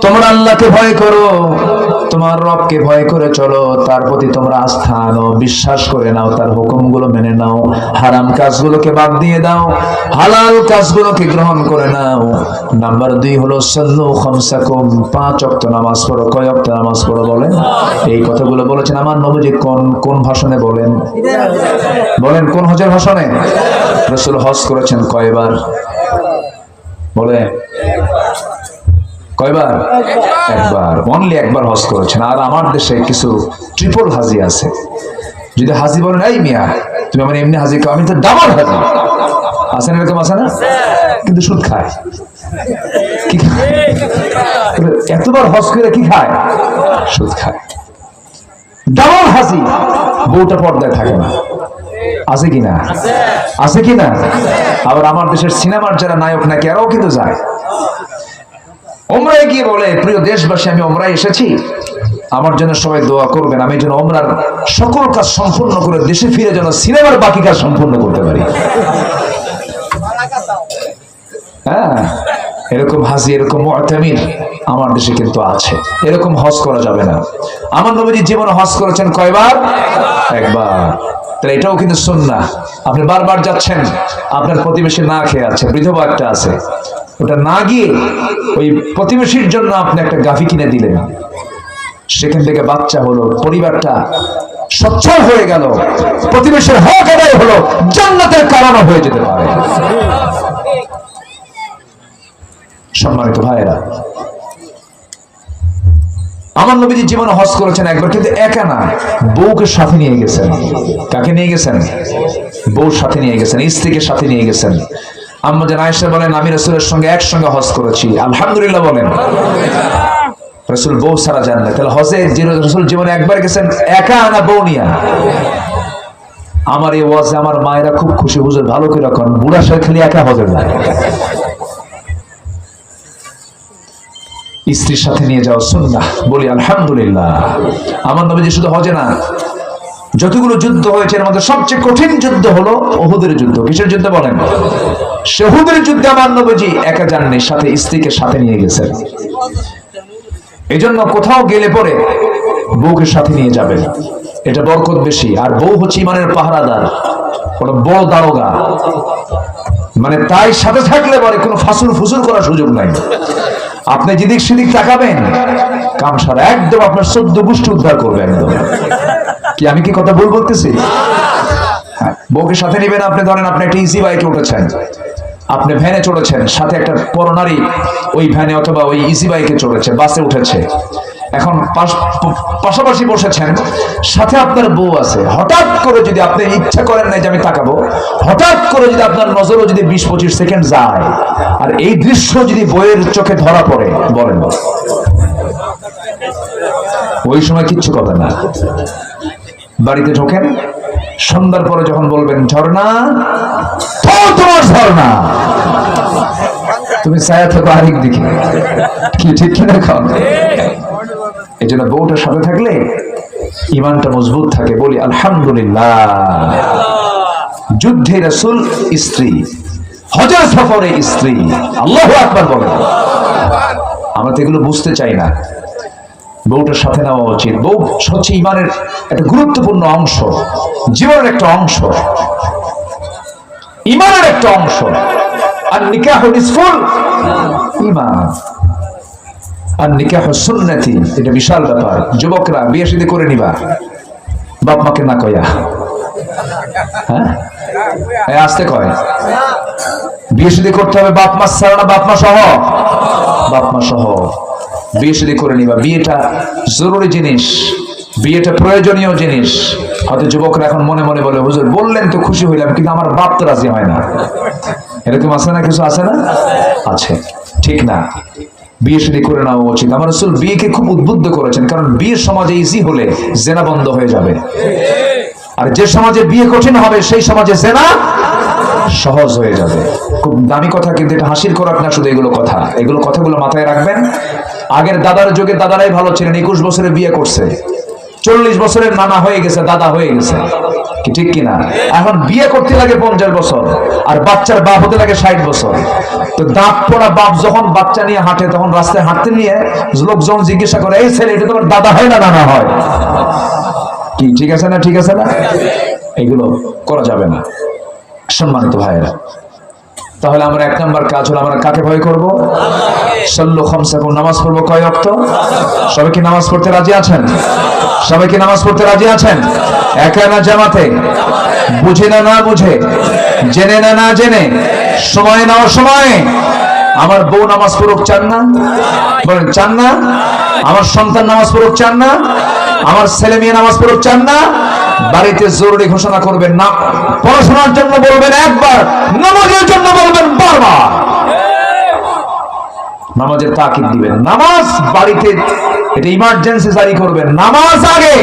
তোমরা আল্লাহকে ভয় করো, তোমার রবকে ভয় করে চলো, তার প্রতি তোমরা আস্থা আনো, বিশ্বাস করে নাও, তার হুকুমগুলো মেনে নাও, হারাম কাজগুলোকে বাদ দিয়ে দাও, হালাল কাজগুলোকে গ্রহণ করে নাও। নাম্বার 2 হলো সাল্লু খামসাকুম, 5 ওয়াক্ত নামাজ পড়ো। কয় ওয়াক্ত নামাজ পড়ো বলেন? এই কথাগুলো বলেছেন আমার নবীজি কোন ভাষণে বলেন? বলেন কোন হজের ভাষণে? রাসূল হজ করেছেন কয়বার বলে? কয়বার? একবার, অনলি একবার হজ করেছেন। আর আমার দেশে কিছু ট্রিপল হাজি আছে। যদি হাজি বলেন এই মিয়া তুমি আমার এমনি হাজি খাও, আমি তো ডাবল হাজি। আছে না এরকম? আছে না? কিন্তু সুদ খায়। কি খায়? এতবার হজ করে কি খায়? সুদ খায়। ডাবল হাজি, বউটা পর্দায় থাকে না। আছে কিনা? আছে কিনা? আবার আমার দেশের সিনেমার যারা নায়ক নাকি এরাও কিন্তু যায় ওমরায় গিয়ে বলে, প্রিয় দেশবাসী আমি ওমরায় এসেছি, আমার জন্য সবাই দোয়া করবেন, আমি যেন ওমরার সকল কাজ সম্পূর্ণ করে দেশে ফিরে যেন সিনেমার বাকি কাজ সম্পূর্ণ করতে পারি। হ্যাঁ, এরকম হাজি, এরকম মুতামির আমার দেশে কিন্তু আছে। এরকম হজ করা যাবে না। আমার নবীজি জীবনে হজ করেছেন কয়বার? একবার। তাহলে এটাও কিন্তু সুন্নাহ। আপনি বারবার যাচ্ছেন, আপনার প্রতিবেশী না খেয়ে আছে, বিধবা একটা আছে, ওটা না গিয়ে ওই প্রতিবেশীর জন্য আপনি একটা গাভী কিনে দিলেন, সেখান থেকে বাচ্চা হলো, পরিবারটা সচ্ছল হয়ে গেল, প্রতিবেশীর হক আদায় হলো, জান্নাতের কারণ হয়ে যেতে পারে। সম্মানিত ভাইয়েরা, আমার নবীজি জীবনে হজ করেছেন একবার, কিন্তু একা না, বউকে সাথে নিয়ে গেছেন। কাকে নিয়ে গেছেন? বউর সাথে নিয়ে গেছেন, স্ত্রীকে সাথে নিয়ে গেছেন। আম্মা জান আয়েশা বলেন, আমি রাসূলের সঙ্গে একসঙ্গে হজ করেছি। আলহামদুলিল্লাহ বলেন। রাসূল বউ ছাড়া যান না। তাহলে হজে রাসূল জীবনে একবার গেছেন, একা না বউ নিয়া? আমার এই ওয়াজে আমার মায়েরা খুব খুশি, হুজুর ভালো করে রাখুন, বুড়া সাথে খালি একা হজে যায়। স্ত্রীর সাথে নিয়ে যাওয়া সুন্নাহ, বলি আলহামদুলিল্লাহ। আমার নবীজি শুধু হজে না, যতগুলো যুদ্ধ হয়েছে এর মধ্যে সবচেয়ে কঠিন যুদ্ধ হলো উহুদের যুদ্ধ। কিসের যুদ্ধ বলেন? উহুদের যুদ্ধে আমার নবীজি একা যাননি, সাথে স্ত্রীকে সাথে নিয়ে গেছেন। এই জন্য কোথাও গেলে পরে বউকে সাথে নিয়ে যাবেন, এটা বরকত বেশি। আর বউ হচ্ছে ইমানের পাহারাদার, কোনো বড় দারোগা, মানে তাই সাথে থাকলে পরে কোনো ফাসুল ফুসুল করার সুযোগ নাই। আপনি যেদিক সেদিক তাকাবেন, কামসারা একদম আপনার 14 গোষ্ঠী উদ্ধার করবে একদম। কি আমি কি কথা ভুল বলতেছি? হ্যাঁ, বউকে সাথে নেবেন। আপনি ধরেন আপনি একটা ইজি বাইকে উঠেছেন, আপনি ভ্যানে চড়েছেন, সাথে একটা পরনারী ওই ভ্যানে অথবা ওই ইজি বাইকে চড়েছে, বাসে উঠেছে, এখন পাশাপাশি বসেছেন, সাথে আপনার বউ আছে। হঠাৎ করে যদি আপনি ইচ্ছা করেন না যে আমি তাকাবো, হঠাৎ করে যদি আপনার নজরও যদি 20-25 সেকেন্ড যায়, আর এই দৃশ্য যদি বউয়ের চোখে ধরা পড়ে, বলেন ওই সময় কিচ্ছু কথা না। বাড়িতে ঢোকেন, সন্ধ্যার পরে যখন বলবেন ঝর্ণা, তো তোমার ঝর্ণা, তুমি ছায়া থাকো আরেক দিকে। কি ঠিক কিনা খাও? এই জন্য বউটার সাথে থাকলে ইমানটা মজবুত থাকে। বলি আলহামদুলিল্লাহ। যুদ্ধে রাসূল স্ত্রী, হজের সফরে স্ত্রী, আল্লাহু আকবার বলেন। আমরা তো এগুলো বুঝতে চাই না। বউটার সাথে নেওয়া উচিত। বউ হচ্ছে ইমানের একটা গুরুত্বপূর্ণ অংশ, জীবনের একটা অংশ, ইমানের একটা অংশ। আর নিকাহু নিসফুল ঈমান, আর নিকাহু সুন্নতি, এটা বিশাল ব্যাপার। যুবকরা বিয়ে শাদী করে নিবা বাপ মাকে না কয়া, হ্যাঁ আসতে কয় বিয়ে শাদী করতে হবে বাপ মা ছাড়া না, বাপ মা সহ, বাপ মা সহ বিয়ে শাদী করে নিবা। বিয়েটা জরুরি জিনিস, বিয়েটা প্রয়োজনীয় জিনিস। হয়তো যুবকরা এখন মনে মনে বলে হুজুর বললেন তো খুশি হইলাম, কিন্তু আমার বাপ তো রাজি হয় না। এরকম আছে না? কিছু আছে না? আছে। ঠিক না, বিয়ে শাদী করে নেওয়া উচিত। আমার রাসূল বিয়েকে খুব উদ্বুদ্ধ করেছেন, কারণ বিয়ের সমাজে ইজি হলে জেনা বন্ধ হয়ে যাবে। আর যে সমাজে বিয়ে কঠিন হবে সেই সমাজে জেনা সহজ হয়ে যাবে। খুব দামি কথা, কিন্তু এটা হাসির খোরাক না শুধু, এগুলো কথা, এগুলো কথাগুলো মাথায় রাখবেন। আগের দাদার যুগে দাদারাই ভালো ছিলেন, 21 বছরে বিয়ে করছে, 40 বছরের নানা হয়ে গেছে, দাদা হয়ে গেছে, কি ঠিক কিনা? এখন বিয়ে করতে লাগে 50 বছর, আর বাচ্চার বাপ হতে লাগে 60 বছর। তো দাঁত পড়া বাপ যখন বাচ্চা নিয়ে হাঁটে, তখন রাস্তায় হাঁটতে নিয়ে লোকজন জিজ্ঞাসা করে, এই ছেলে এটা তোমার দাদা হয় না নানা হয়? কি ঠিক আছে না? ঠিক আছে না? এগুলো করা যাবে না সম্মানিত ভাইয়েরা। তাহলে আমরা 1 নাম্বার কাজ হলো, আমরা কাকে ভয় করবো? সাল্লু খামসাকুম, নামাজ পড়বো কয় ওয়াক্ত? সবাই কি নামাজ পড়তে রাজি আছেন? সবাই কি নামাজ পড়তে রাজি আছেন? একা না জামাতে? বুঝে না না বুঝে, জেনে না না জেনে, সময় না অসময়ে। আমার বউ নামাজ পড়ুক চান না? বলেন চান না? আমার সন্তান নামাজ পড়ুক চান না? আমার ছেলে মেয়ে নামাজ পড়ুক চান না? বাড়িতে জরুরি ঘোষণা করবেন না, পড়াশোনার জন্য বলবেন একবার, নামাজের জন্য বলবেন বারবার। নামাজের তাকিদ দিবেন। নামাজ বাড়িতে এটা ইমার্জেন্সি জারি করবেন, নামাজ আগে,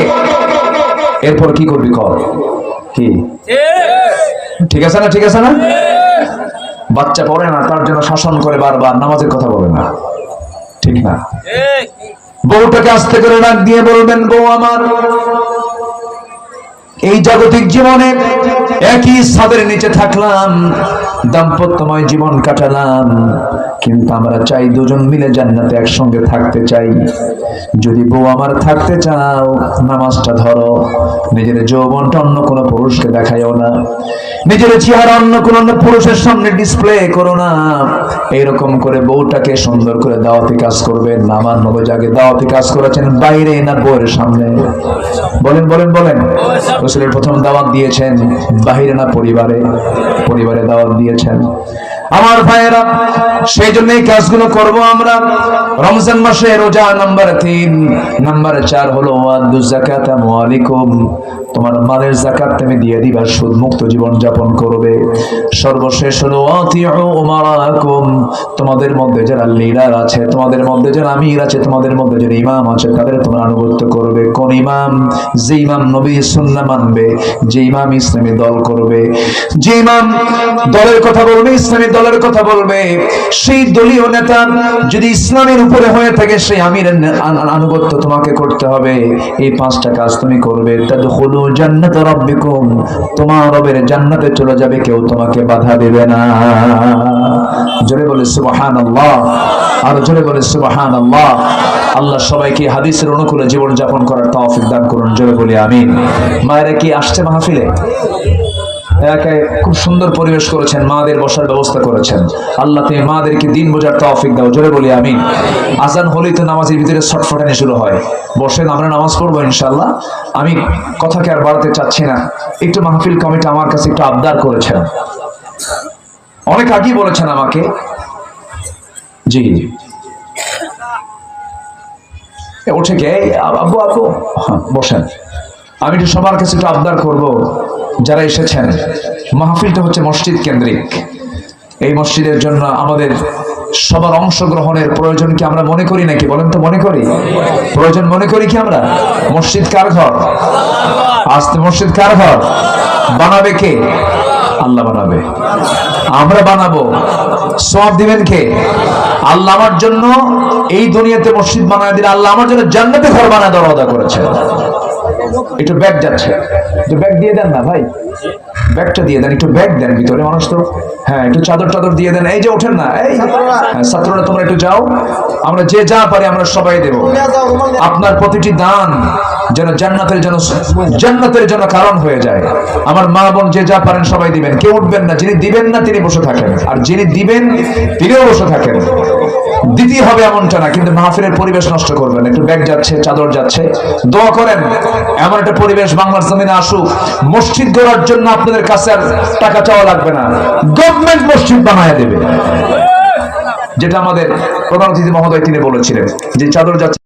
এরপর কি করবি কর। কি ঠিক আছে না? ঠিক আছে না? বাচ্চা পড়ে না, তার জন্য শাসন করে বারবার, নামাজের কথা বলে না, ঠিক না? বউটাকে আস্তে করে ডাক দিয়ে বলবেন, বউ আমার, এই জাগতিক জীবনে একই ছাদের নিচে থাকলাম, দাম্পত্যময় জীবন কাটালাম, কিন্তু আমরা চাই দুজন মিলে জান্নাতে একসঙ্গে থাকতে চাই। যদি বউ আমার থাকতে চাও, নামাজটা ধরো, নিজের যৌবনটা অন্য কোনো পুরুষকে দেখাইও না, নিজের চেহারা অন্য কোনো পুরুষের সামনে ডিসপ্লে করো না। এইরকম করে বউটাকে সুন্দর করে দাওয়াতি কাজ করবে। আমার নবী আগে দাওয়াতি কাজ করেছেন বাইরে না বউয়ের সামনে? বলেন বলেন বলেন। রাসূলের প্রথম দাওয়াত দিয়েছেন বাহিরে না পরিবারে? পরিবারে দাওয়াত দিয়েছেন। আমার ভাইয়েরা, সেই জন্য এই কাজগুলো করব আমরা। রমজান মাসে রোজা নাম্বার 3, নাম্বার 4 হলো ওয়াদু যাকাত আমওয়ালিকুম, তোমার মালের যাকাত তুমি দিয়ে দিবা, সুদ মুক্ত জীবন যাপন করবে। সর্বশেষ হলো আতিউ উমারাকুম, তোমাদের মধ্যে যারা লিডার আছে, তোমাদের মধ্যে যারা আমির আছে, তোমাদের মধ্যে যারা ইমাম আছে, তাদের তোমরা আনুগত্য করবে। কোন ইমাম? যে ইমাম নবী সুন্নাহ মানবে, যে ইমাম ইসলামী দল করবে, যে ইমাম দলের কথা বলবে, ইসলামী দলের কথা বলবে, সেই দলীয় নেতা যদি ইসলামের উপরে হয়ে থাকে, সেই আমিরের আনুগত্য তোমাকে করতে হবে। এই 5টা কাজ তুমি করবে, তাদখুলু জান্নাত রাব্বিকুম, তোমার রবের জান্নাতে চলে যাবে, কেউ তোমাকে বাধা দেবে না। জোরে বলে সুবহানাল্লাহ, আর জোরে বলে সুবহানাল্লাহ। আল্লাহ সবাইকে হাদিসের অনুকূলে জীবন যাপন করার তৌফিক দান করুন। জোরে বলি আমিন। মায়েরা কি আসছে মাহফিলে? খুব সুন্দর পরিবেশ করেছেন, মাদের বসার ব্যবস্থা করেছেন। আল্লাহ তুমি মাদেরকে দিন বোঝার তৌফিক দাও। জোরে বলি আমিন। আজান হলেই তো নামাজের ভিতরে ছটফটানি শুরু হয়। বসেন, আমরা নামাজ পড়বো ইনশাআল্লাহ। আমি কথাকে আর বাড়াতে চাচ্ছি না। একটু মাহফিল কমিটি আমার কাছে একটু আবদার করেছেন, অনেক আগেই বলেছেন আমাকে, জি উঠে গে আব্বু আব্বু বসেন। আমি একটু সবার কাছে একটু আবদার করব, যারা এসেছেন, মাহফিলটা হচ্ছে মসজিদ কেন্দ্রিক। এই মসজিদের জন্য আমাদের সবার অংশগ্রহণের প্রয়োজন কি আমরা মনে করি নাকি? বলেন তো, মনে করি? প্রয়োজন মনে করি কি আমরা? মসজিদ কার ঘর? আস্তে মসজিদ কার ঘর? বানাবে কে? আল্লাহ বানাবে। আমরা বানাবো, সওয়াব দিবেন কে? আল্লাহ আমার জন্য এই দুনিয়াতে মসজিদ বানায় দিলে আল্লাহ আমার জন্য জান্নাতে ঘর বানায় দেওয়ার ওয়াদা করেছেন। একটু ব্যাগ যাচ্ছে, একটু ব্যাগ দিয়ে দেন না ভাই, ব্যাগটা দিয়ে দেন, একটু ব্যাগ দেন ভিতরে মানুষ তো। হ্যাঁ, একটু চাদর টাদর দিয়ে দেন। এই যে ওঠেন না, এই ছাত্ররা তোমরা একটু যাও, আমরা যে যা পারি আমরা সবাই দেব। আপনার প্রতিটি দান যেন জান্নাতের জন্য কারণ হয়ে যায়। আমার মা বোন যে যা পারেন সবাই দিবেন, কেউ উঠবেন না। যিনি দিবেন না তিনি বসে থাকেন, আর যিনি দিবেন তিনিও বসে থাকেন। দিতেই হবে এমনটা না, কিন্তু মাহফিলের পরিবেশ নষ্ট করবেন। একটু ব্যাগ যাচ্ছে, চাদর যাচ্ছে, দোয়া করেন এমন একটা পরিবেশ বাংলার জমিনে আসুক। মসজিদ গড়ার জন্য আপনাদের কাছে আর টাকা চাওয়া লাগবে না, গভর্নমেন্ট মসজিদ বানায় দেবে। যেটা আমাদের প্রধান অতিথি মহোদয় তিনি বলেছিলেন, যে চাদর যাচ্ছে